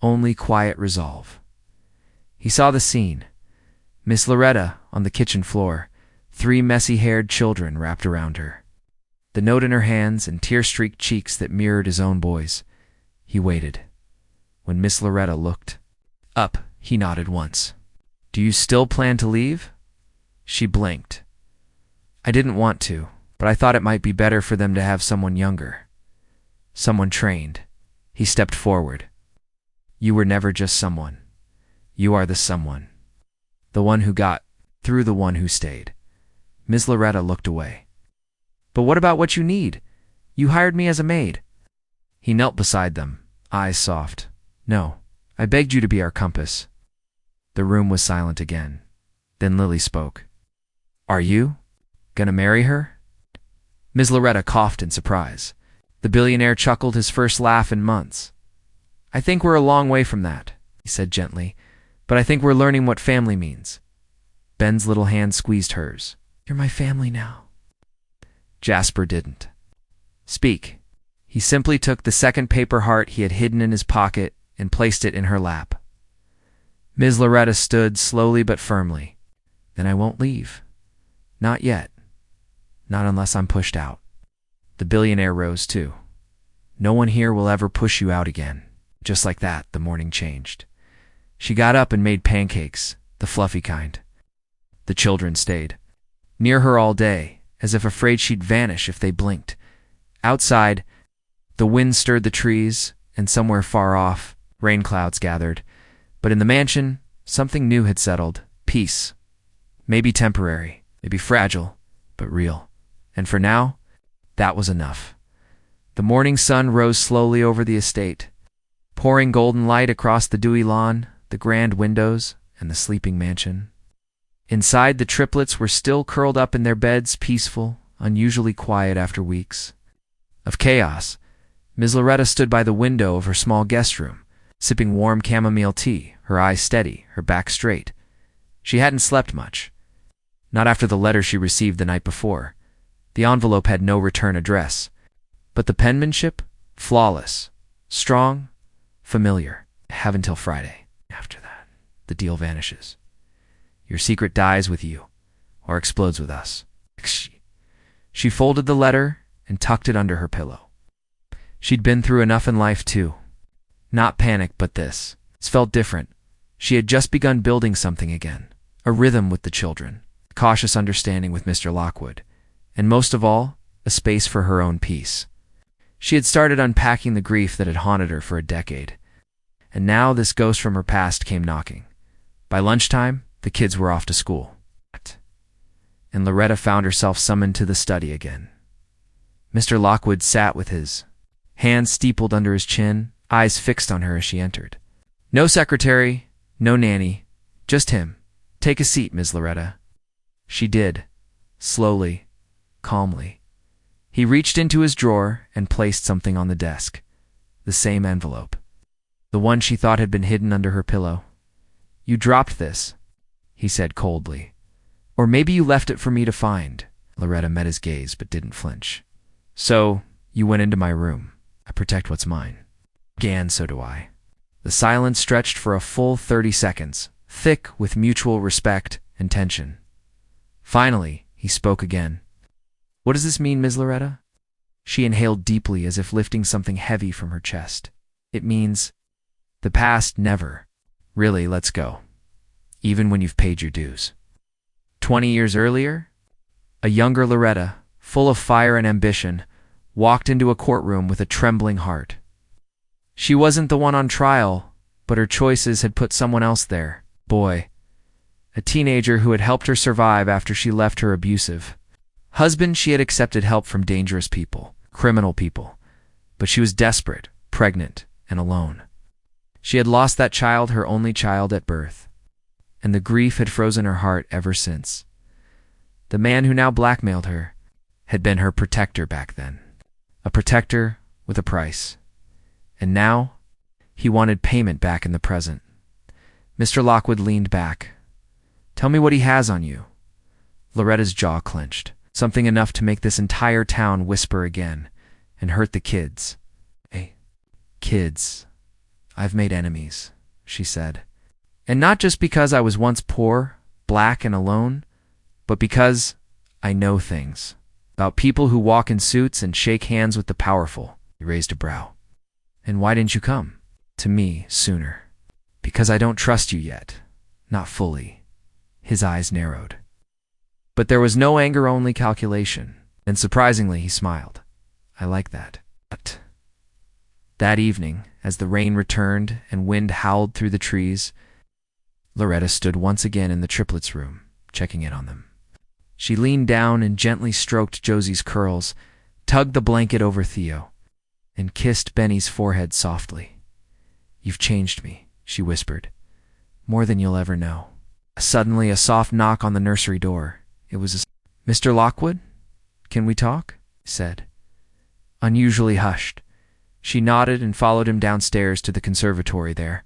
only quiet resolve. He saw the scene. Miss Loretta on the kitchen floor, 3 messy-haired children wrapped around her. The note in her hands and tear-streaked cheeks that mirrored his own boys. He waited. When Miss Loretta looked up, he nodded once. "Do you still plan to leave?" She blinked. "I didn't want to, but I thought it might be better for them to have someone younger. Someone trained." He stepped forward. "You were never just someone. You are the someone. The one who got through, the one who stayed." Miss Loretta looked away. "But what about what you need? You hired me as a maid." He knelt beside them, eyes soft. "No, I begged you to be our compass." The room was silent again. Then Lily spoke. "Are you gonna marry her?" Ms. Loretta coughed in surprise. The billionaire chuckled his first laugh in months. "I think we're a long way from that," he said gently, "but I think we're learning what family means." Ben's little hand squeezed hers. "You're my family now." Jasper didn't speak. He simply took the second paper heart he had hidden in his pocket and placed it in her lap. Ms. Loretta stood slowly but firmly. "Then I won't leave. Not yet. Not unless I'm pushed out." The billionaire rose too. "No one here will ever push you out again." Just like that, the morning changed. She got up and made pancakes, the fluffy kind. The children stayed near her all day, as if afraid she'd vanish if they blinked. Outside, the wind stirred the trees, and somewhere far off, rain clouds gathered. But in the mansion, something new had settled. Peace. Maybe temporary, maybe fragile, but real. And for now, that was enough. The morning sun rose slowly over the estate, pouring golden light across the dewy lawn, the grand windows, and the sleeping mansion. Inside, the triplets were still curled up in their beds, peaceful, unusually quiet after weeks of chaos. Ms. Loretta stood by the window of her small guest room, sipping warm chamomile tea, her eyes steady, her back straight. She hadn't slept much. Not after the letter she received the night before. The envelope had no return address. But the penmanship? Flawless. Strong. Familiar. Have until Friday. After that, the deal vanishes. Your secret dies with you, or explodes with us. She folded the letter and tucked it under her pillow. She'd been through enough in life, too. Not panic, but this. It felt different. She had just begun building something again. A rhythm with the children. Cautious understanding with Mr. Lockwood. And most of all, a space for her own peace. She had started unpacking the grief that had haunted her for a decade. And now this ghost from her past came knocking. By lunchtime, the kids were off to school. And Loretta found herself summoned to the study again. Mr. Lockwood sat with his hands steepled under his chin, eyes fixed on her as she entered. "No secretary, no nanny, just him. Take a seat, Ms. Loretta." She did, slowly, calmly. He reached into his drawer and placed something on the desk. The same envelope. The one she thought had been hidden under her pillow. "You dropped this," he said coldly. "Or maybe you left it for me to find." Loretta met his gaze but didn't flinch. "So, you went into my room. I protect what's mine." "Gan, so do I." The silence stretched for a full 30 seconds, thick with mutual respect and tension. Finally, he spoke again. "What does this mean, Ms. Loretta?" She inhaled deeply as if lifting something heavy from her chest. "It means the past never really lets go, even when you've paid your dues." 20 years earlier, a younger Loretta, full of fire and ambition, walked into a courtroom with a trembling heart. She wasn't the one on trial, but her choices had put someone else there. Boy, a teenager who had helped her survive after she left her abusive husband. She had accepted help from dangerous people, criminal people, but she was desperate, pregnant, and alone. She had lost that child, her only child at birth, and the grief had frozen her heart ever since. The man who now blackmailed her had been her protector back then, a protector with a price. And now, he wanted payment back in the present. Mr. Lockwood leaned back. "Tell me what he has on you." Loretta's jaw clenched, something enough to make this entire town whisper again, and hurt the kids. "Hey, kids, I've made enemies," she said. "And not just because I was once poor, black, and alone, but because I know things about people who walk in suits and shake hands with the powerful." He raised a brow. "And why didn't you come to me sooner?" "Because I don't trust you yet. Not fully." His eyes narrowed. But there was no anger, only calculation. And surprisingly, he smiled. "I like that." But that evening, as the rain returned and wind howled through the trees, Loretta stood once again in the triplets' room, checking in on them. She leaned down and gently stroked Josie's curls, tugged the blanket over Theo, and kissed Benny's forehead softly. "You've changed me," she whispered. More than you'll ever know. Suddenly, a soft knock on the nursery door. It was Mr. Lockwood? Can we talk? He said. Unusually hushed. She nodded and followed him downstairs to the conservatory there.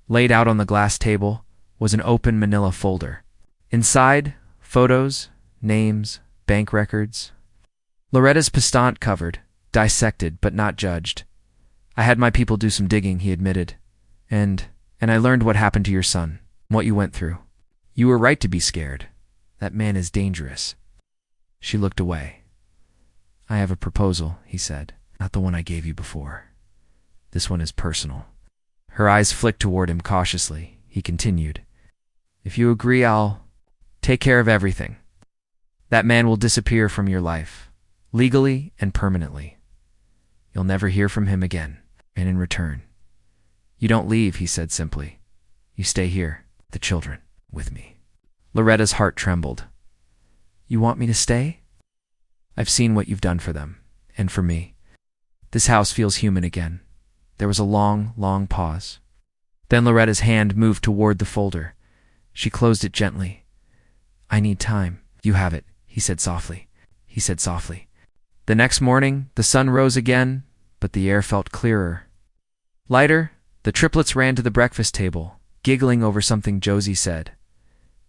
Laid out on the glass table was an open manila folder. Inside, photos, names, bank records. Loretta's pestant covered, dissected but not judged. I had my people do some digging, he admitted. And I learned what happened to your son, what you went through. You were right to be scared. That man is dangerous. She looked away. I have a proposal, he said. Not the one I gave you before. This one is personal. Her eyes flicked toward him cautiously. He continued. If you agree, I'll take care of everything. That man will disappear from your life, legally and permanently. You'll never hear from him again. And in return, you don't leave, he said simply. You stay here, the children, with me. Loretta's heart trembled. You want me to stay? I've seen what you've done for them, and for me. This house feels human again. There was a long, long pause. Then Loretta's hand moved toward the folder. She closed it gently. I need time. You have it, he said softly. The next morning, the sun rose again, but the air felt clearer. Lighter, the triplets ran to the breakfast table, giggling over something Josie said.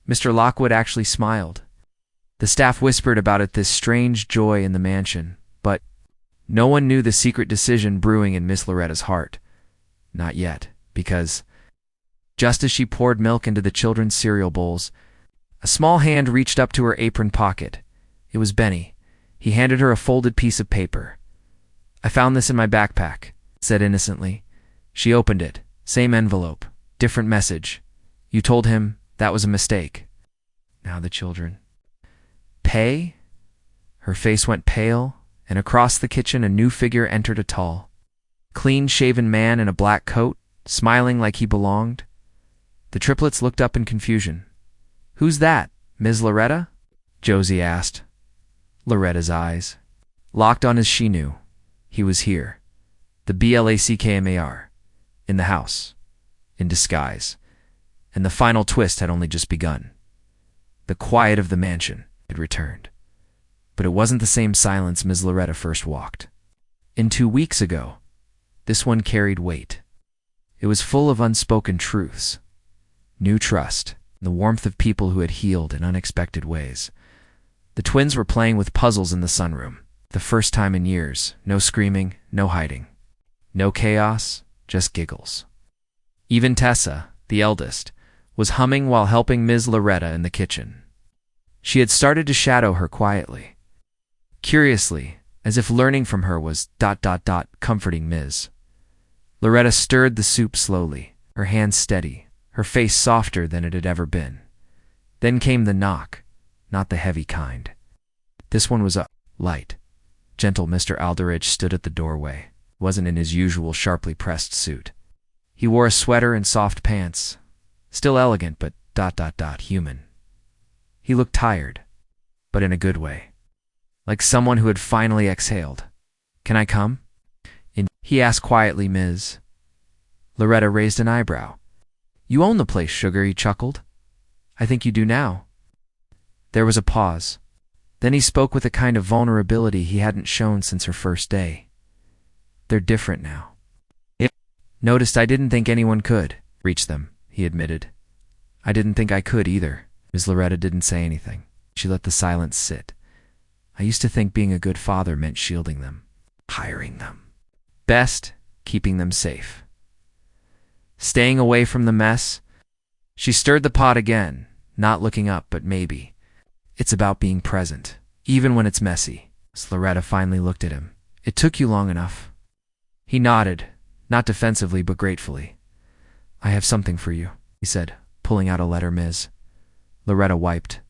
Mr. Lockwood actually smiled. The staff whispered about it, this strange joy in the mansion, but no one knew the secret decision brewing in Miss Loretta's heart. Not yet, because just as she poured milk into the children's cereal bowls, a small hand reached up to her apron pocket. It was Benny. He handed her a folded piece of paper. I found this in my backpack, said innocently. She opened it. Same envelope. Different message. You told him that was a mistake. Now the children. Pay? Her face went pale, and across the kitchen a new figure entered, a tall, clean-shaven man in a black coat, smiling like he belonged. The triplets looked up in confusion. Who's that, Ms. Loretta? Josie asked. Loretta's eyes locked on as she knew. He was here. The BLACKMAR. In the house. In disguise. And the final twist had only just begun. The quiet of the mansion had returned. But it wasn't the same silence Ms. Loretta first walked. In 2 weeks ago, this one carried weight. It was full of unspoken truths. New trust. The warmth of people who had healed in unexpected ways. The twins were playing with puzzles in the sunroom. The first time in years. No screaming, no hiding. No chaos, just giggles. Even Tessa, the eldest, was humming while helping Ms. Loretta in the kitchen. She had started to shadow her quietly. Curiously, as if learning from her was ... comforting Ms. Loretta stirred the soup slowly, her hands steady, her face softer than it had ever been. Then came the knock, not the heavy kind. This one was light. Gentle Mr. Alderidge stood at the doorway. Wasn't in his usual sharply pressed suit. He wore a sweater and soft pants. Still elegant, but ... human. He looked tired, but in a good way. Like someone who had finally exhaled. Can I come? He asked quietly. Ms. Loretta raised an eyebrow. You own the place, sugar, he chuckled. I think you do now. There was a pause. Then he spoke with a kind of vulnerability he hadn't shown since her first day. They're different now. Noticed I didn't think anyone could reach them, he admitted. I didn't think I could either. Ms. Loretta didn't say anything. She let the silence sit. I used to think being a good father meant shielding them, hiring them. Best, keeping them safe. Staying away from the mess. She stirred the pot again, not looking up, but maybe. It's about being present, even when it's messy. Ms. Loretta finally looked at him. It took you long enough. He nodded, not defensively but gratefully. I have something for you, he said, pulling out a letter. Ms. Loretta wiped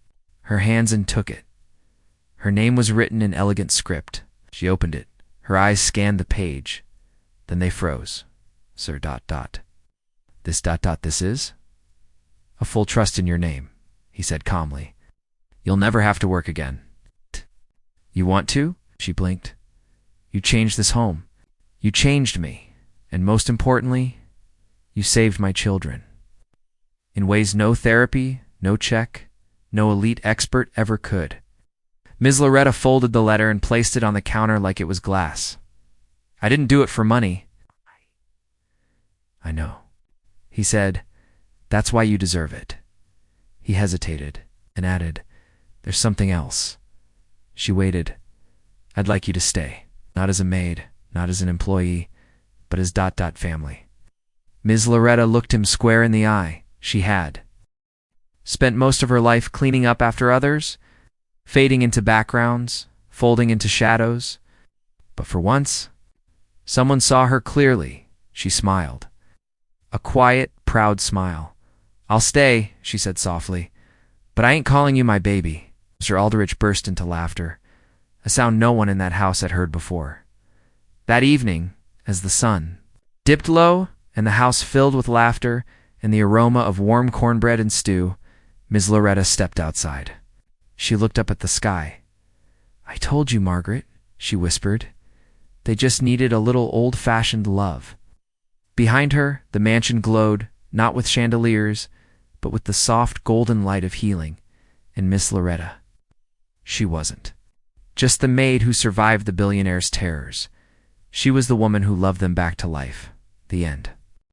her hands and took it. Her name was written in elegant script. She opened it. Her eyes scanned the page. Then they froze. Sir ... This ... this is? A full trust in your name, he said calmly. You'll never have to work again. You want to? She blinked. You changed this home. You changed me. And most importantly, you saved my children. in ways no therapy, no check, no elite expert ever could. Ms. Loretta folded the letter and placed it on the counter like it was glass. "I didn't do it for money." "I know," he said. "That's why you deserve it." He hesitated and added, "There's something else." She waited. "I'd like you to stay, not as a maid, not as an employee, but as family." Ms. Loretta looked him square in the eye. She had spent most of her life cleaning up after others, fading into backgrounds, folding into shadows. But for once, someone saw her clearly. She smiled. A quiet, proud smile. "I'll stay," she said softly, "but I ain't calling you my baby." Mr. Aldrich burst into laughter, a sound no one in that house had heard before. That evening, as the sun dipped low and the house filled with laughter and the aroma of warm cornbread and stew, Ms. Loretta stepped outside. She looked up at the sky. "I told you, Margaret," she whispered. "They just needed a little old-fashioned love." Behind her, the mansion glowed, not with chandeliers, but with the soft golden light of healing. And Miss Loretta, she wasn't just the maid who survived the billionaire's terrors. She was the woman who loved them back to life. The end.